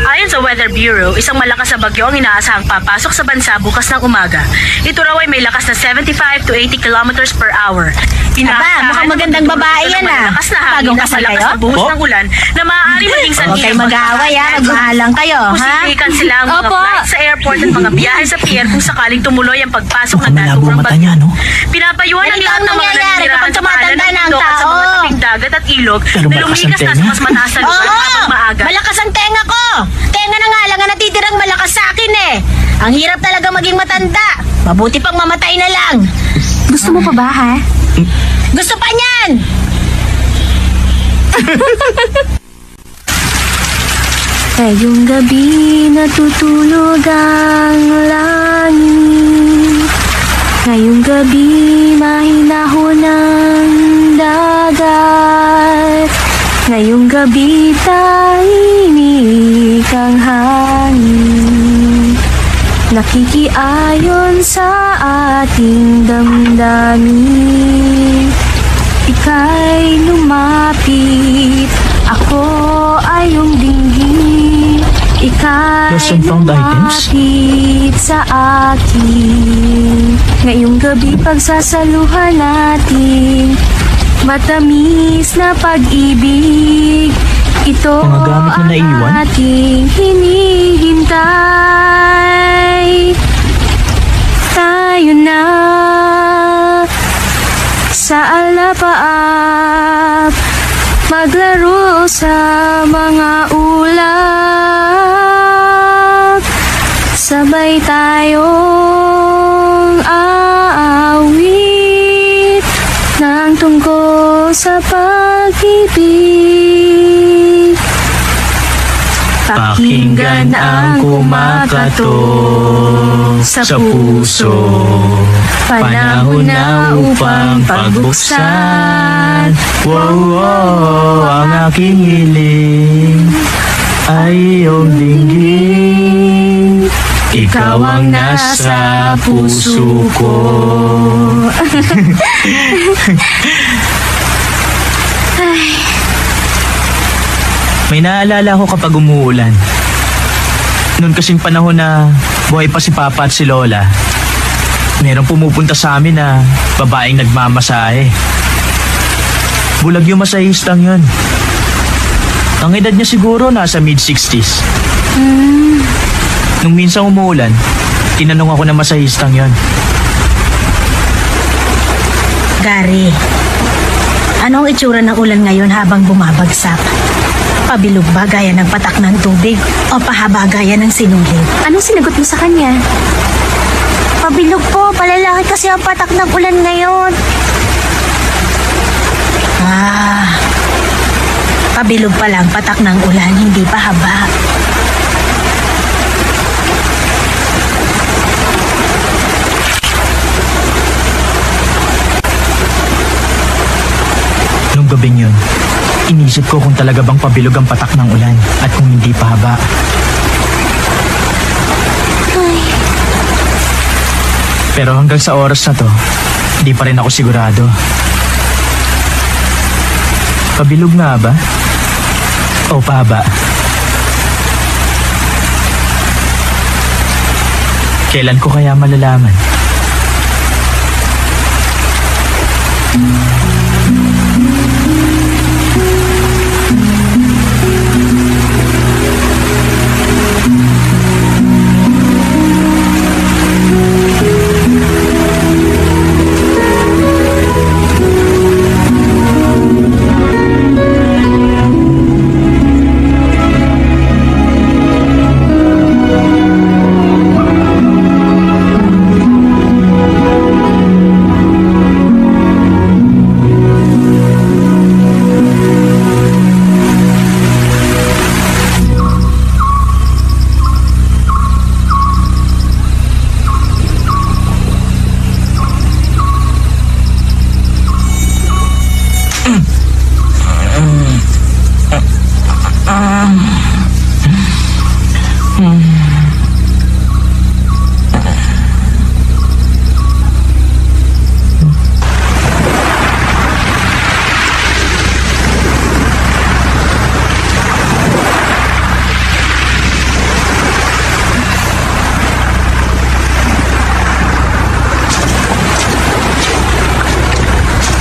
Ayon sa Weather Bureau, isang malakas na bagyo ang inaasahang papasok sa bansa bukas ng umaga. Ito raw ay may lakas na 75 to 80 kilometers per hour. Mukhang magandang babae yan ah. Malakas na hangin Bagong at kasal malakas kayo? na buhos ng ulan na maaari maging sanhi. Huwag kayo mag-aaway ah. Magmahalang kayo, ha? Posiblikan sila ang mga Opo. flights sa airport at mga biyahe sa pier kung sakaling tumuloy ang pagpasok ng Mukhang malabo naturang mata bagyo. niya, no? Pinapayuhan ang Ganito lahat ang ng mga nangyayari naninirahan kapag sa tumatanda pangalan ng na ang bundok at sa mga tao. tabing dagat at ilog Pero na malakas ang lumikas na sa tenga. mas mataas na lugar habang maaga. Malakas ang tenga ko! Tenga na nga lang ang natitirang malakas sa akin eh. Ang hirap talaga maging matanda. Mabuti pang mamatay na lang. Gusto mo pa ba, ha? Gusto pa niyan! Ngayong gabi natutulog ang langit. Ngayong gabi mahinahon ang dagat. Ngayong gabi tahimik ang hangin. Nakikiayon sa ating damdamin. Ika'y lumapit, ako ay iyong dinggin. Ika'y Lost and found items? lumapit sa akin. Ngayong gabi pagsasaluhan natin matamis na pag-ibig. Ito Mga gamit na ang naiwan? ating hinihintay. Tayo na sa alapaap, maglaro sa mga ulap. Sabay tayong aawit ng tungkol sa pag-ibig. Pakinggan ang kumakatok sa puso. Panahon na upang pagbuksan. Wow, wow, ang aking hiling ay iyong dinggin. Ikaw ang nasa puso ko. May naalala ko kapag umuulan. Noon kasing panahon na buhay pa si Papa at si Lola, merong pumupunta sa amin na babaeng nagmamasahe. Bulag yung masahistang yun. Ang edad niya siguro nasa mid-60s. Nung minsan umuulan, tinanong ako ng masahistang yun. Gary, anong itsura ng ulan ngayon habang bumabagsak? Pabilog ba gaya ng patak ng tubig o pahaba gaya ng sinulid? Anong sinagot mo sa kanya? Pabilog po, palalaki kasi ang patak ng ulan ngayon. Pabilog pa lang patak ng ulan, hindi pahaba. Nung gabing yun, inisip ko kung talaga bang pabilog ang patak ng ulan at kung hindi pahaba. Pero hanggang sa oras na to, di pa rin ako sigurado. Pabilog nga ba? O pahaba? Kailan ko kaya malalaman?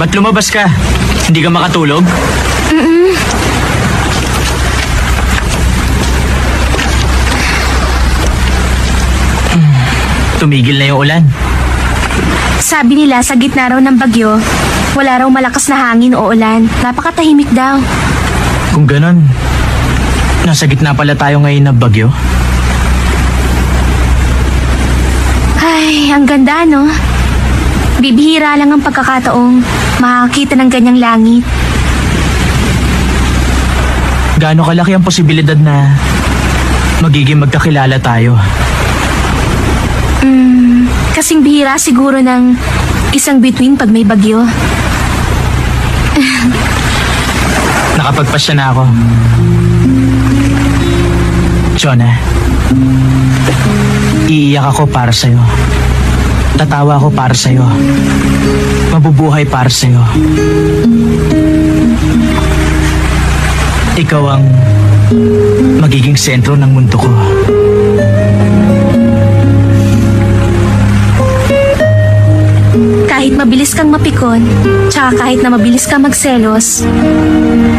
Ba't lumabas ka? Hindi ka makatulog? Tumigil na yung ulan. Sabi nila sa gitna raw ng bagyo, wala raw malakas na hangin o ulan. Napakatahimik daw. Kung ganon, nasa gitna pala tayo ngayon ng bagyo. Ay, ang ganda, no? Bibihira lang ang pagkakataong makakita ng ganyang langit. Gaano kalaki ang posibilidad na magiging magkakilala tayo? Kasing bihira siguro ng isang bituin pag may bagyo. Nakapagpasya na ako. Jonah, iiyak ako para sa'yo. Tatawa ako para sa'yo. Mabubuhay para sa'yo. Ikaw ang magiging sentro ng mundo ko. Kahit mabilis kang mapikon, tsaka kahit na mabilis kang magselos,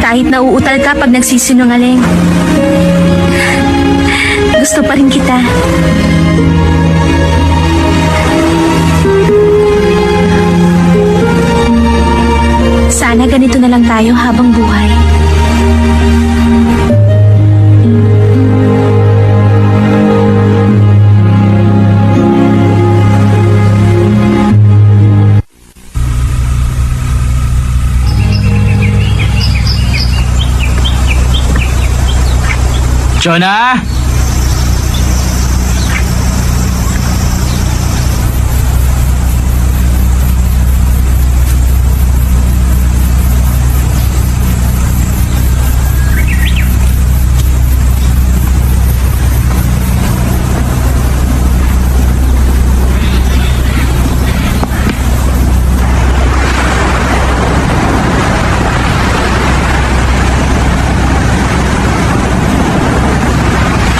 kahit nauutal ka pag nagsisinungaling, gusto pa rin kita. Sana ganito na lang tayo habang buhay. Jonah!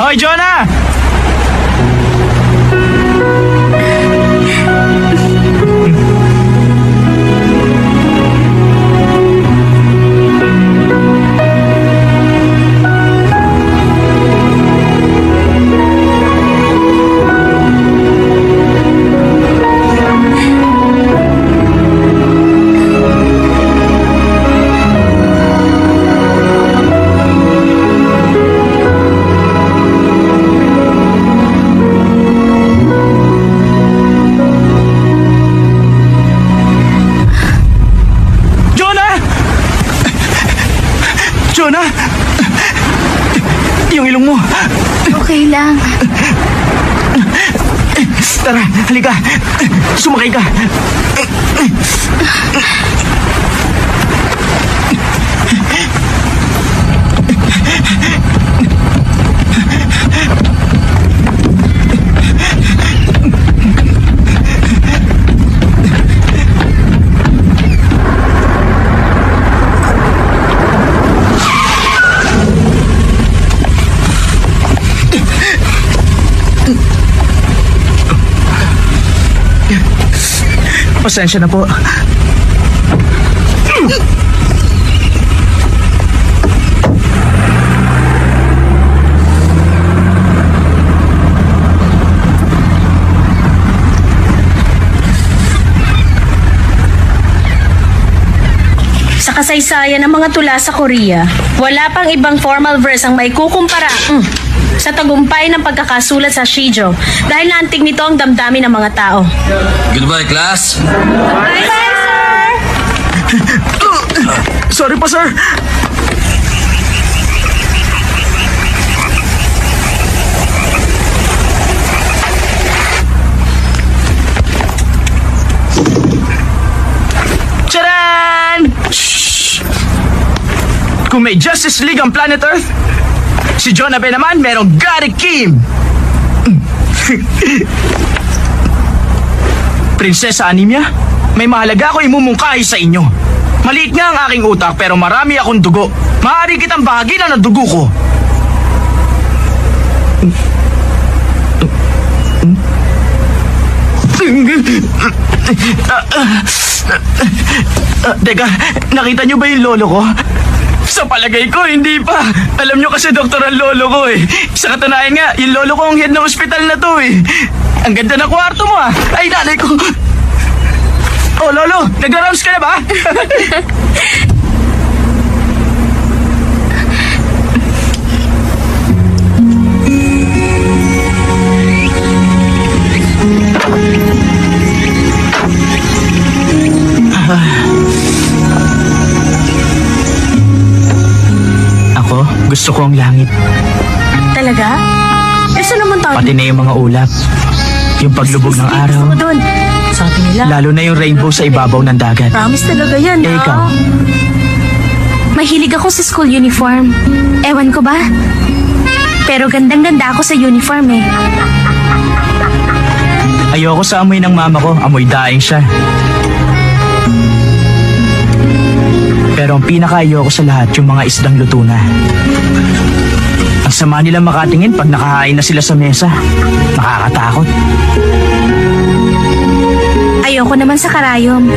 Hoy, Jonah! Jonah! Yung ilong mo. Okay lang. Tara, halika. Sumakay ka. Pasensya na po. Sa kasaysayan ng mga tula sa Korea, wala pang ibang formal verse ang may kukumpara sa tagumpay ng pagkakasulat sa Shijo dahil naantig nito ang damdamin ng mga tao. Goodbye, class. Bye, sir! Sorry po, sir. Charan! Shh! Kung may Justice League ang Planet Earth, si Jonah Ben naman merong Gary Kim. Prinsesa Anemia, may mahalaga ako imumungkahi sa inyo. Maliit nga ang aking utak pero marami akong dugo. Maaari kitang bahaginan ng dugo ko. Teka, nakita niyo ba yung lolo ko? Sa palagay ko, hindi pa. Alam nyo kasi doktor ang lolo ko eh. Sa katunayan nga, yung lolo ko ang head ng ospital na to eh. Ang ganda ng kwarto mo ah. Ay, nanay ko. Oh, lolo, nagra-rounds ka na ba? Ako, gusto ko ang langit. Talaga? Eh, saan naman tayo? Pati na yung mga ulap. Yung paglubog ng araw. Gusto ko dun. Sabi nila, Lalo na yung rainbow sa ibabaw ng dagat. promise talaga yan, Eh, ah. ikaw? Mahilig ako sa school uniform. Ewan ko ba? Pero gandang-ganda ako sa uniform eh. Ayoko sa amoy ng mama ko. Amoy daing siya. Pero ang pinaka-ayoko sa lahat, yung mga isdang luto na. Ang sama nila makatingin pag nakahain na sila sa mesa. Nakakatakot. Ayoko naman sa karayom.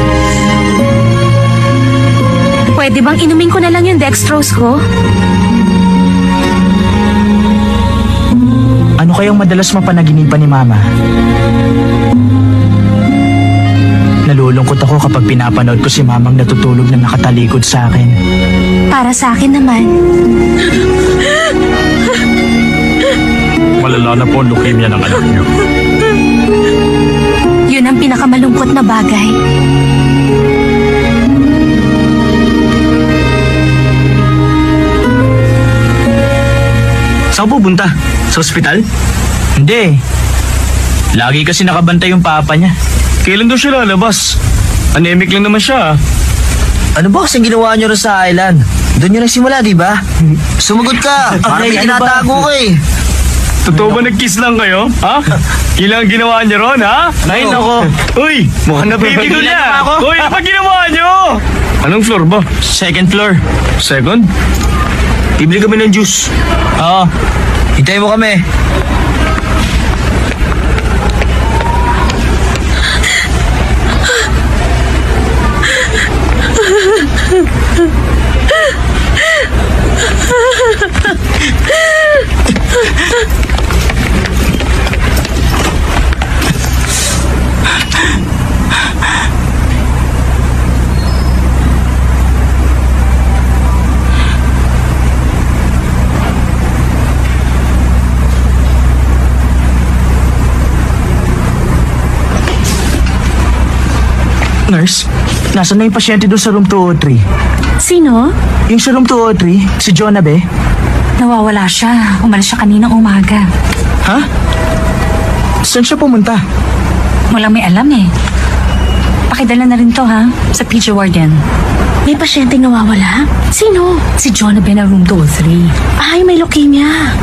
Pwede bang inumin ko na lang yung dextrose ko? Ano kayang madalas mapanaginipan ni mama? Nalulungkot ako kapag pinapanood ko si mamang natutulog na nakatalikod sa akin. Para sa akin naman. Malala na po ang leukemia ng anak niyo. Yun ang pinakamalungkot na bagay. Saan pupunta? Sa ospital? Hindi. Lagi kasi nakabantay yung papa niya. Kailan daw siya lalabas? Anemic lang naman siya. Ano ba kasing ginawa nyo rin sa island? Doon nyo nagsimula, di ba? Sumagot ka! Parang may ano ba? tinatago ka eh. Totoo ba nag-kiss lang kayo? Ha? Yun lang ang ginawa niyo ron, ha? Ay, nako. Uy! Mukhang napipigil Napigilan niya! na ako. Uy, ano pa ginawa niyo? Anong floor ba? Second floor. Second? Bibili kami ng juice. Oo. Hintayin mo kami. Nurse, nasaan na yung pasyente doon sa room 203? Sino? Yung sa room 203, si Jonah be? Nawawala siya. Umalis siya kaninang umaga. Ha? Saan siya pumunta? Walang may alam eh. Pakidala na rin to ha, sa PG Warden. May pasyenteng nawawala? Sino? Si Jonah Ben na room 203. Ay, may leukemia.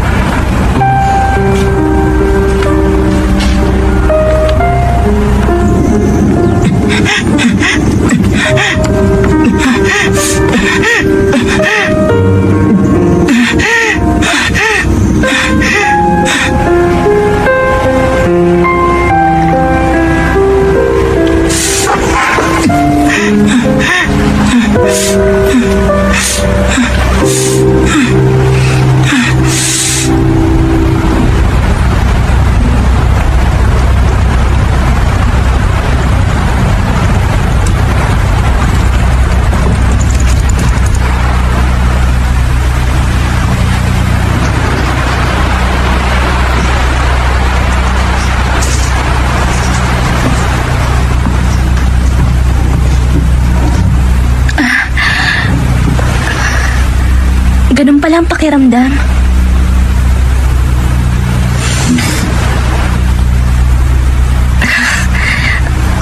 Ganun pala ang pakiramdam.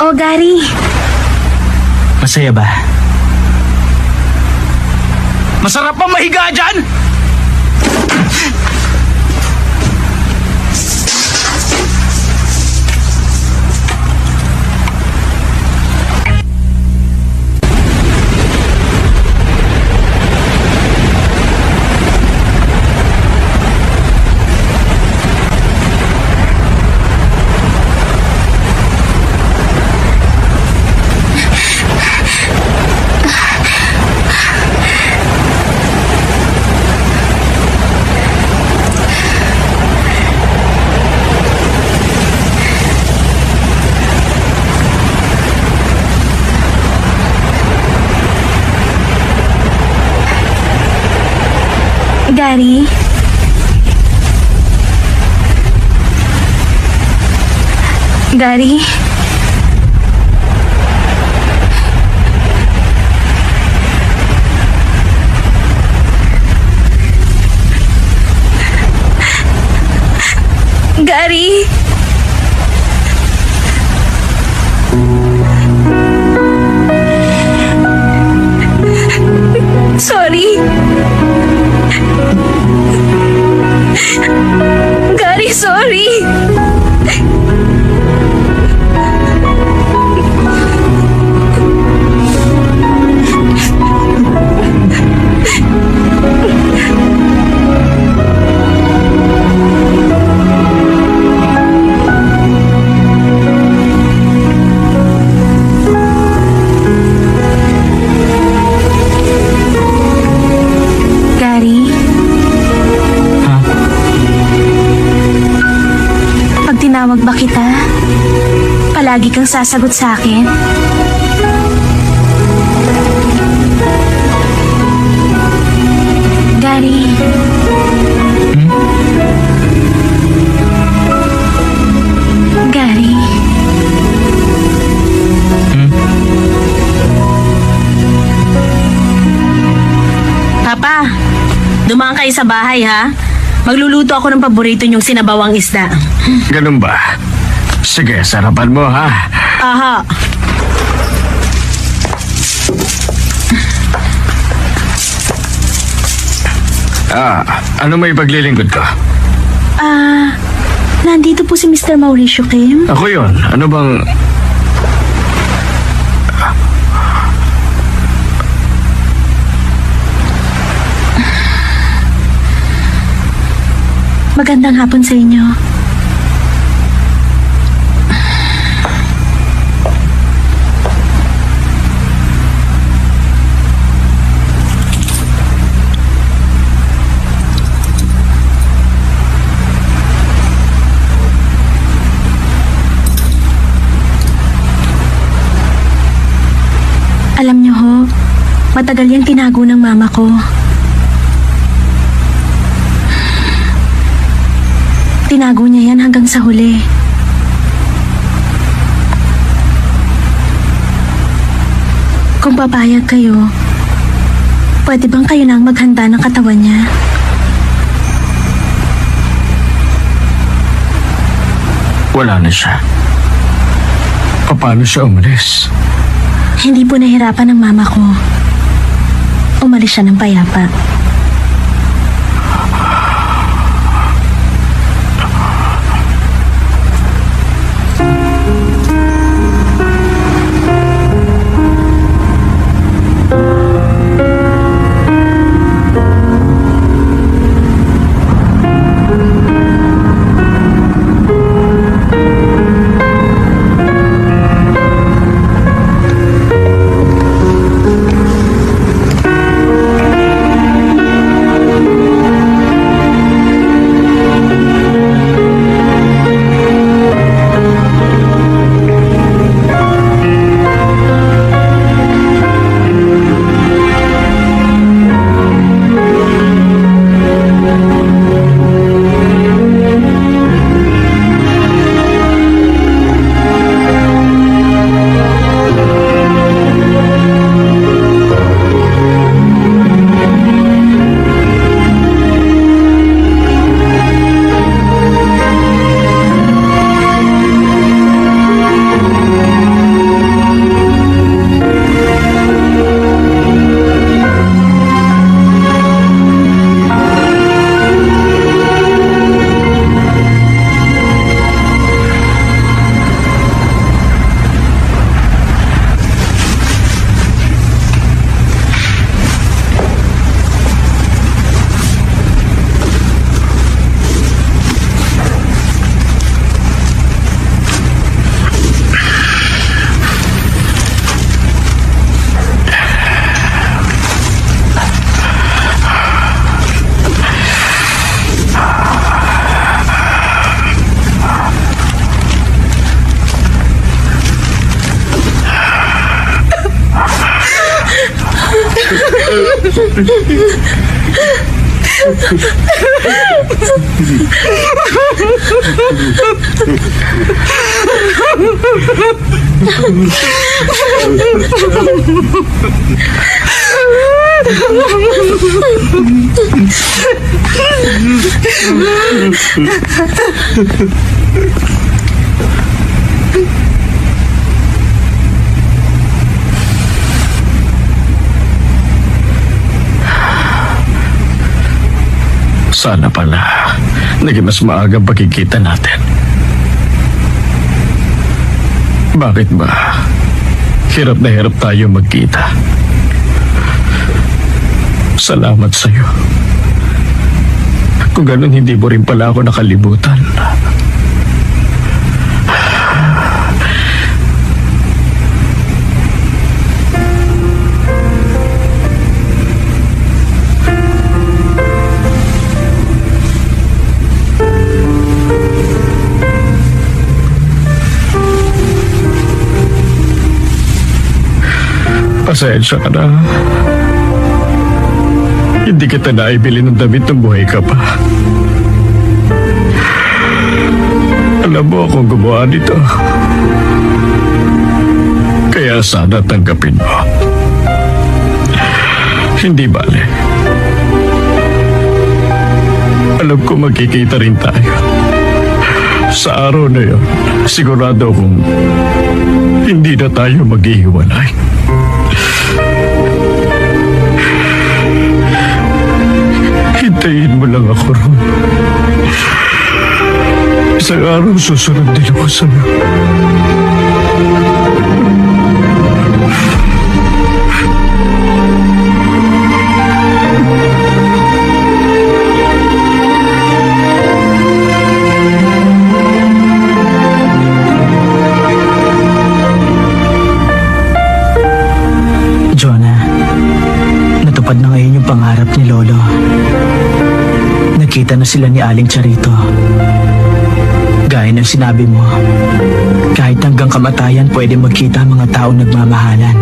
Oh, Gary. Masaya ba? Masarap pa mahiga dyan! Gary? Gary? Gary? Sorry. Gary, sorry. Gary? Pag tinawag ba kita, palagi kang sasagot sa akin? Gary? Gary? Papa, dumaan kayo sa bahay ha. Magluluto ako ng paborito niyong sinabawang isda. Ganun ba? Sige, sarapan mo ha. Aha. Ano may paglilingkod ko? Nandito po si Mr. Mauricio Kim. Ako yun. Ano bang... Magandang hapon sa inyo. Alam niyo ho, matagal yang tinago ng mama ko. Tinago niya yan hanggang sa huli. Kung papayag kayo, pwede bang kayo nang maghanda ng katawan niya? Wala na siya. Paano siya umalis? Hindi po nahirapan ng mama ko. Umalis siya ng payapa. Sana pala, naging mas maaga pagkikita natin. Bakit ba? Hirap na hirap tayo magkita. Salamat sa'yo. Kung ganun, hindi mo rin pala ako nakalimutan. Pasensya ka na. Hindi kita naibili ng damit ng buhay ka pa. Alam mo akong gumawa nito. Kaya sana tanggapin mo. Hindi bale. Alam ko magkikita rin tayo. Sa araw na yun, sigurado akong hindi na tayo maghihiwalay. Hintayin mo lang ako ron. Isang araw susunod din ako sa'yo. Jonah, natupad na ngayon yung pangarap ni Lolo. Nakita na sila ni Aling Charito. Gaya ng sinabi mo, kahit hanggang kamatayan pwede magkita ang mga taong nagmamahalan.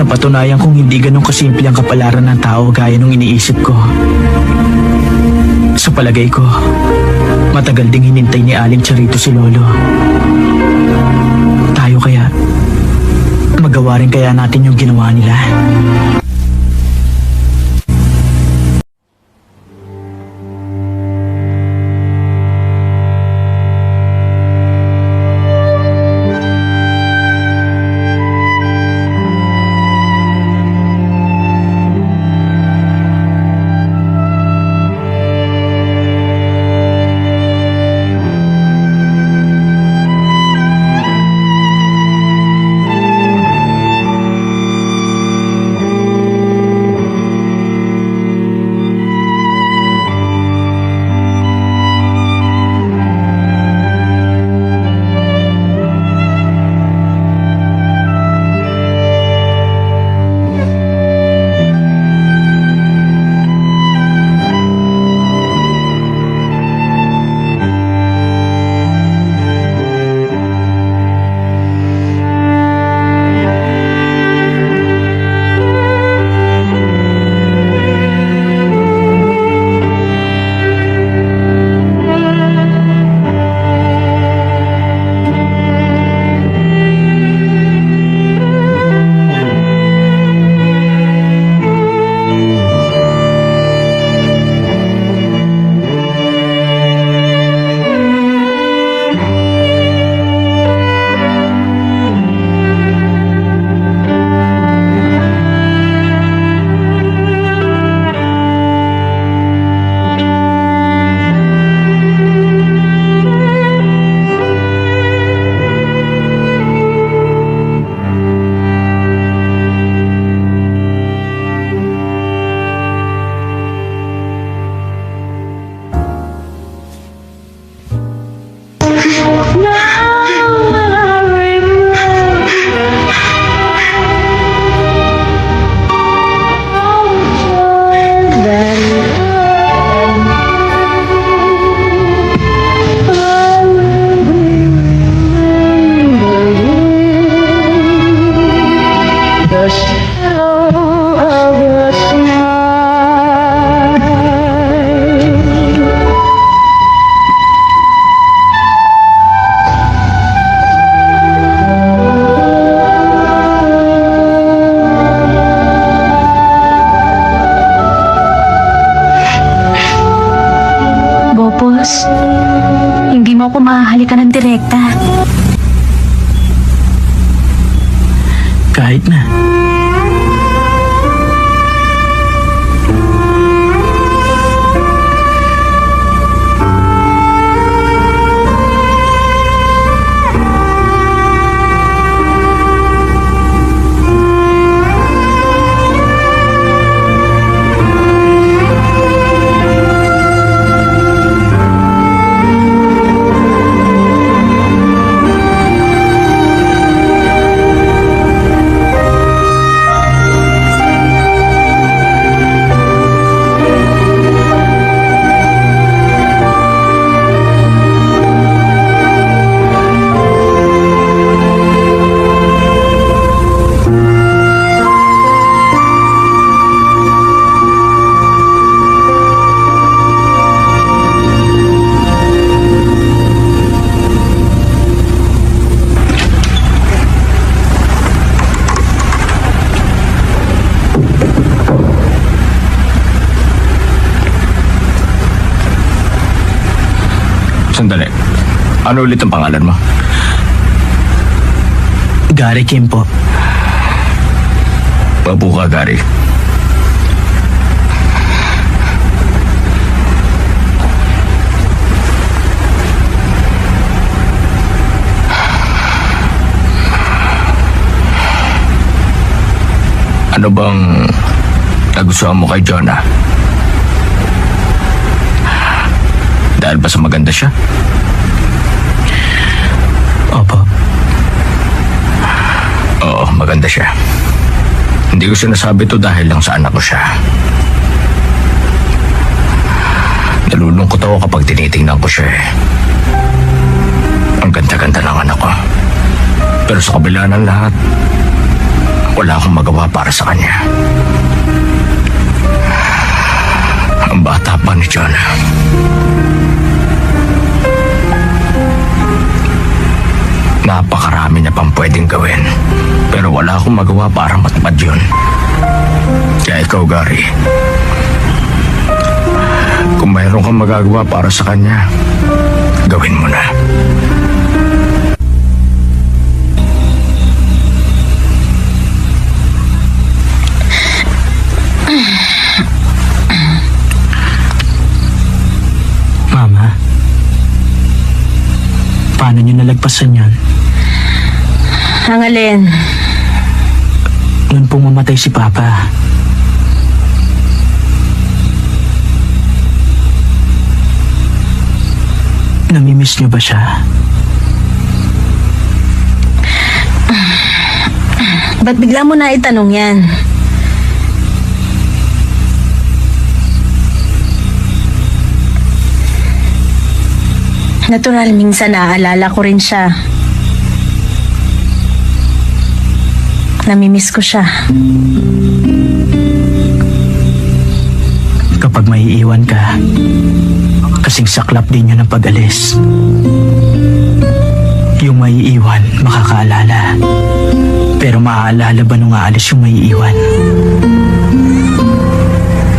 Napatunayan kong hindi ganun kasimple ang kapalaran ng tao gaya nung iniisip ko. Sa palagay ko, matagal ding hinintay ni Aling Charito si Lolo. Tayo kaya, magawa rin kaya natin yung ginawa nila. Tapos, hindi mo ako mahahalikan ng direkta. Kahit na. Sandali. Ano ulit ang pangalan mo? Gary Kim po. Babu ka, Gary. Ano bang nagustuhan mo kay Jonah? Dahil ba sa maganda siya? Opo. Oo, maganda siya. Hindi ko sinasabi to dahil lang sa anak ko siya. Nalulungkot ako kapag tinitingnan ko siya eh. Ang ganda-ganda ng anak ko. Pero sa kabila ng lahat, wala akong magawa para sa kanya. Ang bata pa ni Jonah. Napakarami na pang pwedeng gawin. Pero wala akong magawa para matupad yun. Kaya ikaw, Gary, kung mayroon kang magagawa para sa kanya, gawin mo na. Mama, paano niyo nalagpasan yan? Ang alin? Noon pong mamatay si Papa. Namimiss niyo ba siya? Ba't bigla mo na itanong yan? Natural, minsan naaalala ko rin siya. Namimiss ko siya. Kapag maiiwan ka, kasing saklap din yun ang pag-alis. Yung maiiwan, makakaalala. Pero maaalala ba nung aalis yung maiiwan?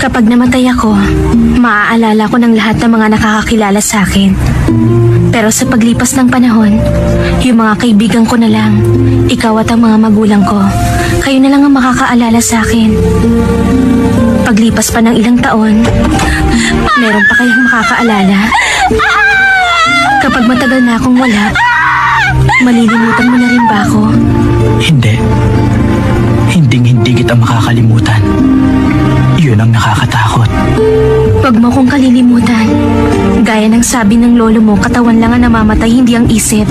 Kapag namatay ako, maaalala ko ng lahat ng mga nakakakilala sa akin. Pero sa paglipas ng panahon, yung mga kaibigan ko na lang, ikaw at ang mga magulang ko, kayo na lang ang makakaalala sa akin. Paglipas pa ng ilang taon, meron pa kayang makakaalala? Kapag matagal na akong wala, malilimutan mo na rin ba ako? Hindi. Hinding-hindi kita makakalimutan. Yun ang nakakatakot. Huwag mo kong kalilimutan. Gaya ng sabi ng lolo mo, katawan lang ang namamatay, hindi ang isip.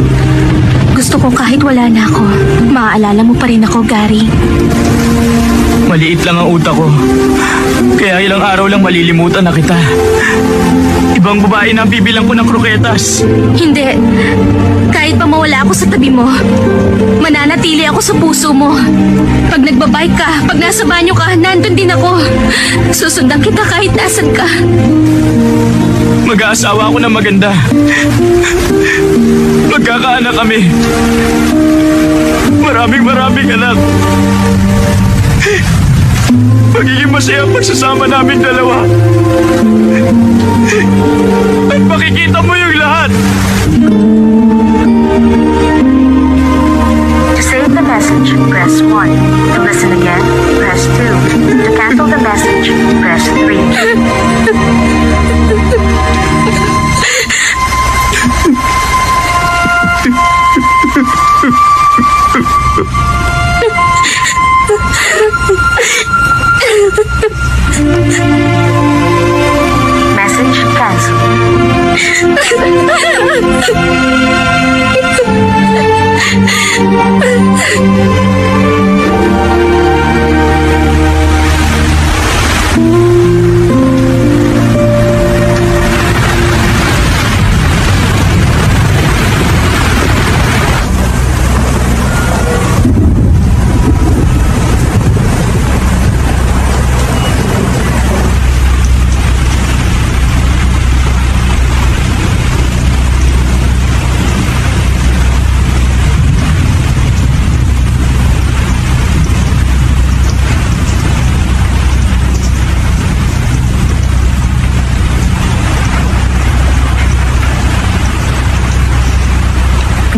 Gusto ko kahit wala na ako, maaalala mo pa rin ako, Gary. Maliit lang ang utak ko. Kaya ilang araw lang malilimutan na kita. Ibang babae na ang bibilang ko ng kroketas. Hindi. Kahit pa mawala ako sa tabi mo, mananatili ako sa puso mo. Pag nagbabike ka, pag nasa banyo ka, nandun din ako. Susundan kita kahit nasan ka. Mag-aasawa ako ng maganda. Magkakaanak kami. Maraming anak. Magiging masaya ang pagsasama namin dalawa. At makikita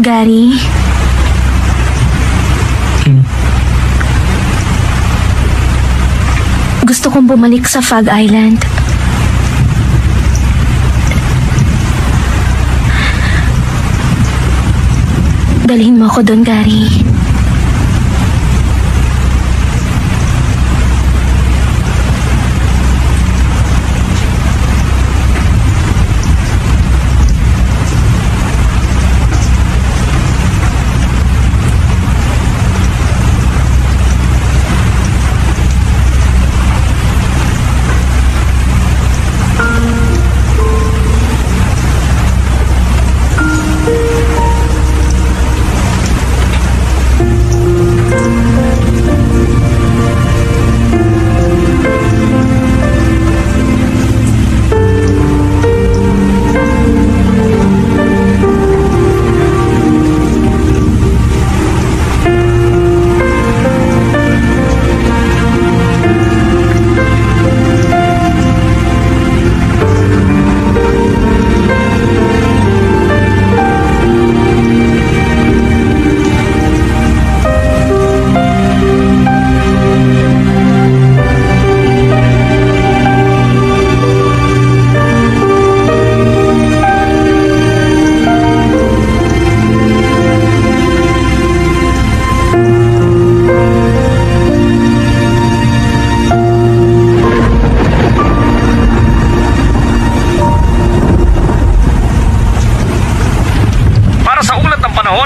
Gary? Gusto kong bumalik sa Fog Island. Dalhin mo ako doon, Gary.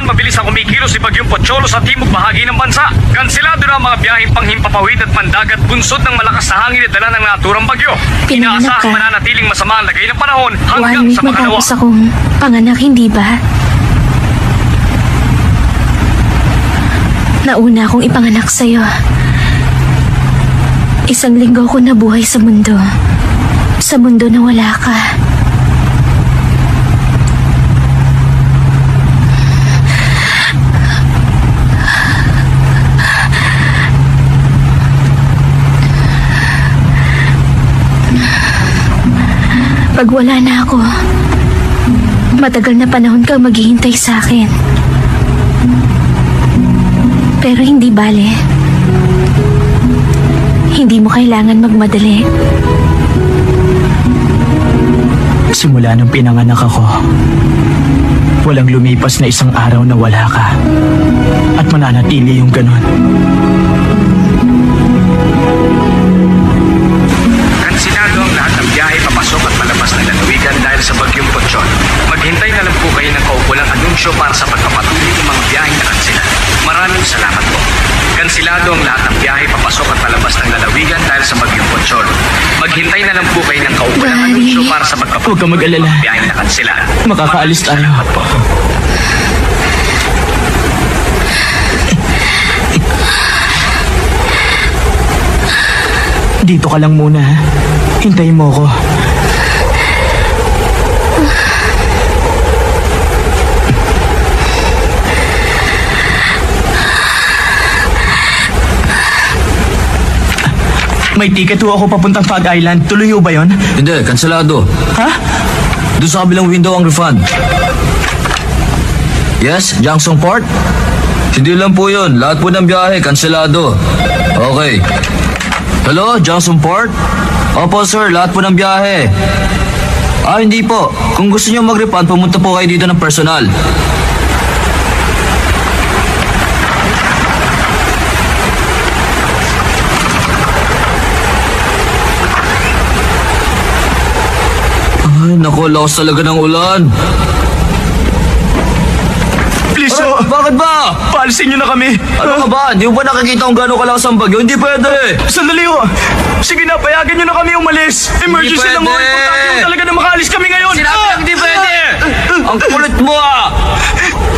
mabilis ang kumikilos si Bagyong Pocholo sa timog bahagi ng bansa. Kansilado na ang mga biyaheng panghimpapawid at pandagat bunsod ng malakas na hangin at dala ng naturang bagyo. Pinanganak Inaasahang ka. mananatiling masama ang lagay ng panahon 1 hanggang week sa makalawa. matapos akong panganak, hindi ba? Nauna akong ipanganak sa'yo. 1 linggo ako nabuhay sa mundo. Sa mundo na wala ka. Pag wala na ako, matagal na panahon kang maghihintay sa akin. Pero hindi bale. Hindi mo kailangan magmadali. Simula nung pinanganak ako, walang lumipas na 1 araw na wala ka. At mananatili yung ganun. Kansilado ang lahat ng biyahe papasok at palabas ng lalawigan dahil sa Bagyong Pocholo. Maghintay na lang po kayo ng kaukulang anunsyo para sa pagpapatuloy ng mga biyaheng nakansilan. Maraming salamat po. Kansilado ang lahat ng biyahe papasok at palabas ng lalawigan dahil sa Bagyong Pocholo. Maghintay na lang po kayo ng kaukulang Daddy. anunsyo para sa pagpapatuloy Huwag kang mag-alala. ng mga biyaheng nakansilan. Makakaalis tayo. Salamat po. Dito ka lang muna, ha? Hintayin mo ako. May ticket ho ako papuntang Fog Island. Tuloy ho ba yun? Hindi, kanselado. Ha? Doon sa kabilang window ang refund. Yes, Jackson Port? Hindi lang po yun. Lahat po ng biyahe, kanselado. Okay. Hello, Jackson Port? Opo sir, lahat po ng biyahe. Hindi po. Kung gusto niyo mag-refund, pumunta po kayo dito ng personal. naku, lakas talaga ng ulan. Please, Ay, oh, bakit ba? paalisin niyo na kami. Ano ka ba? Di mo ba nakikita kung gano'ng kalakas ang bagyo? Hindi pwede. Sandali ho. Sige na, payagan niyo na kami umalis. Emergency lang ho. pwede. Importante ho talaga na makaalis kami ngayon. Sinabi lang hindi pwede. Ang kulit mo ah.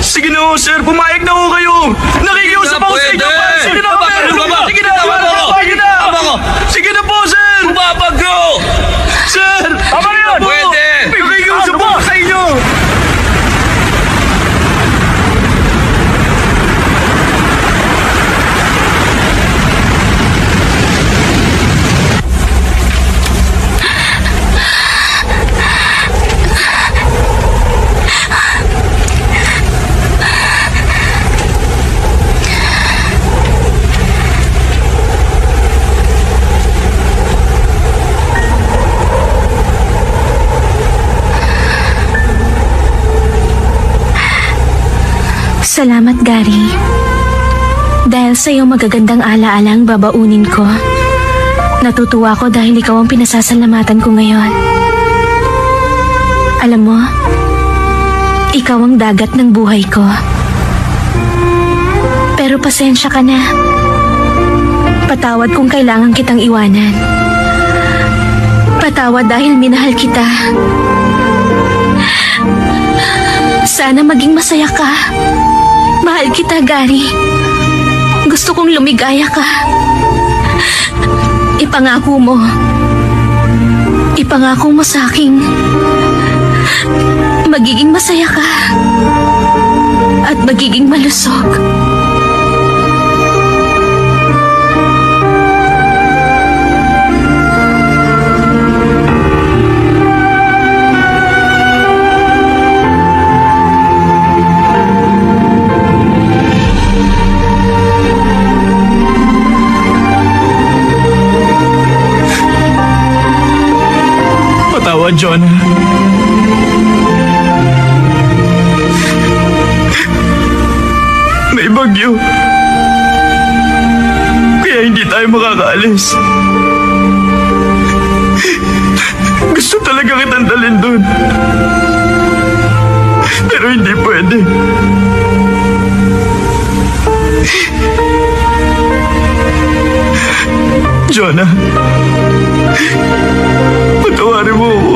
Sige na ho, sir. Pumayag na ho kayo. Nakikiusap ako sa inyo. pwede. Sige na, Bakit sir. ka ba? Sige na, Tama mo. sige na. Tama mo. Sige na po, sir. Bumabagyo. Sir, tama na yan. Pwede. Nakikiusap ako sa inyo. Salamat, Gary. Dahil sa iyong magagandang alaala ang babaunin ko. Natutuwa ko dahil ikaw ang pinasasalamatan ko ngayon. Alam mo, ikaw ang dagat ng buhay ko. Pero pasensya ka na. Patawad kung kailangan kitang iwanan. Patawad dahil minahal kita. Sana maging masaya ka. Mahal kita, Gary. Gusto kong lumigaya ka. Ipangako mo. Ipangako mo sa akin. Magiging masaya ka. At magiging malusog. Patawad, Jonah. May bagyo. Kaya hindi tayo makakaalis. Gusto talaga kitang dalhin dun. Pero hindi pwede. Jonah, patawarin mo ako.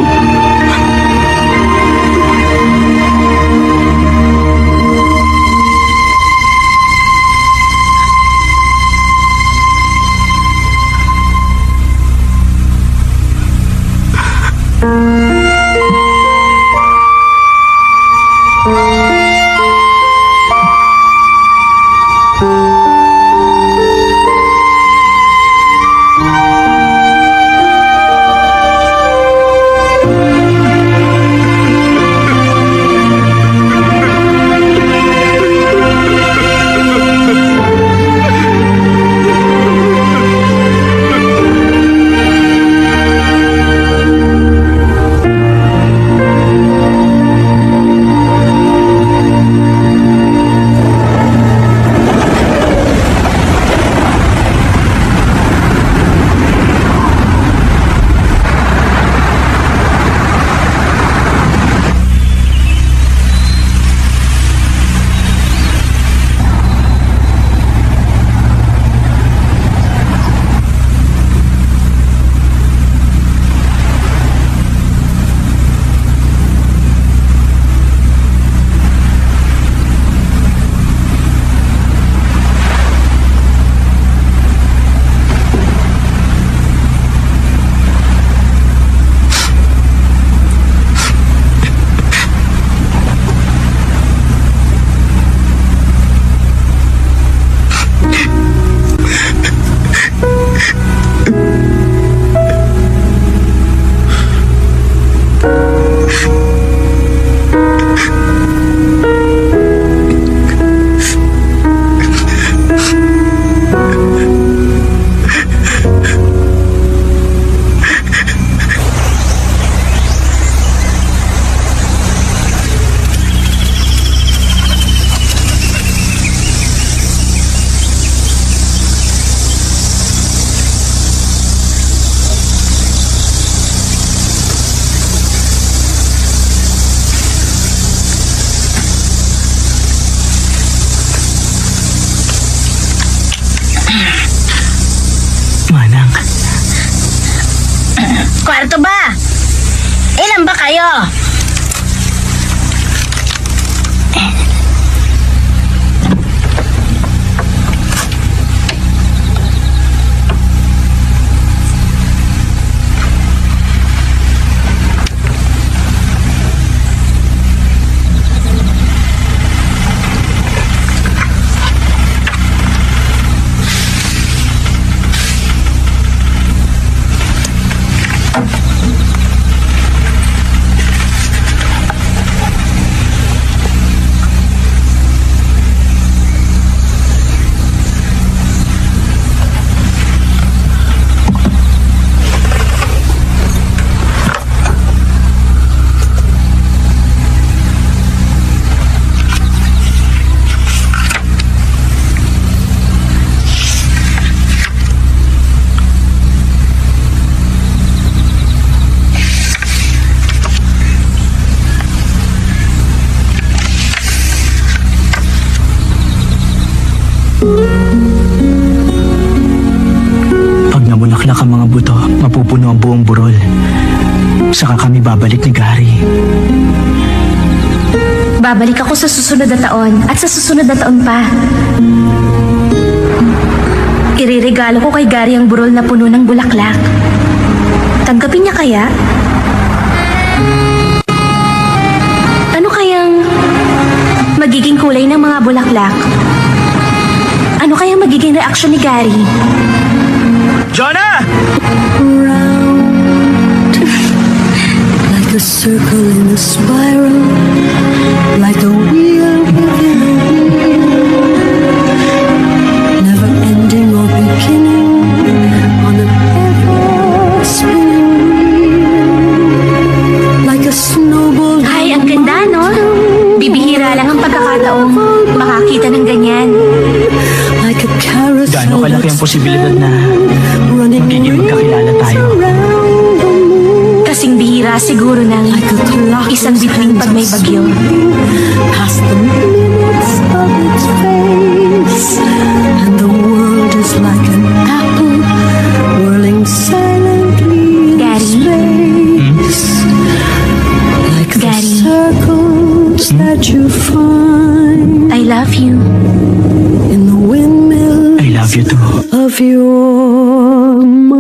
kwarto ba? Ilan ba kayo? Pag namulaklak ang mga buto, mapupuno ang buong burol. Saka kami babalik ni Gary. Babalik ako sa susunod na taon at sa susunod na taon pa. Iririgalo ko kay Gary ang burol na puno ng bulaklak. Tanggapin niya kaya? Ano kayang magiging kulay ng mga bulaklak? Ano kayang magiging reaksyon ni Gary? Jonah! Like a circle in a spiral, like a wheel within a wheel, never ending or beginning on an ever spinning wheel, like a snowball. Ay, ang ganda, no? Bibihira lang ang pagkakataong makakita ng ganyan. Like a carousel. Gaano kalaki ang posibilidad na magiging magkakilala tayo? Kasing bihira siguro ng isang bituin pag may bagyo. Past the minutes of its face, and the world is like an apple whirling silently in space. Like the Gary. circles that you find I love you. in the windmill I love you too. of your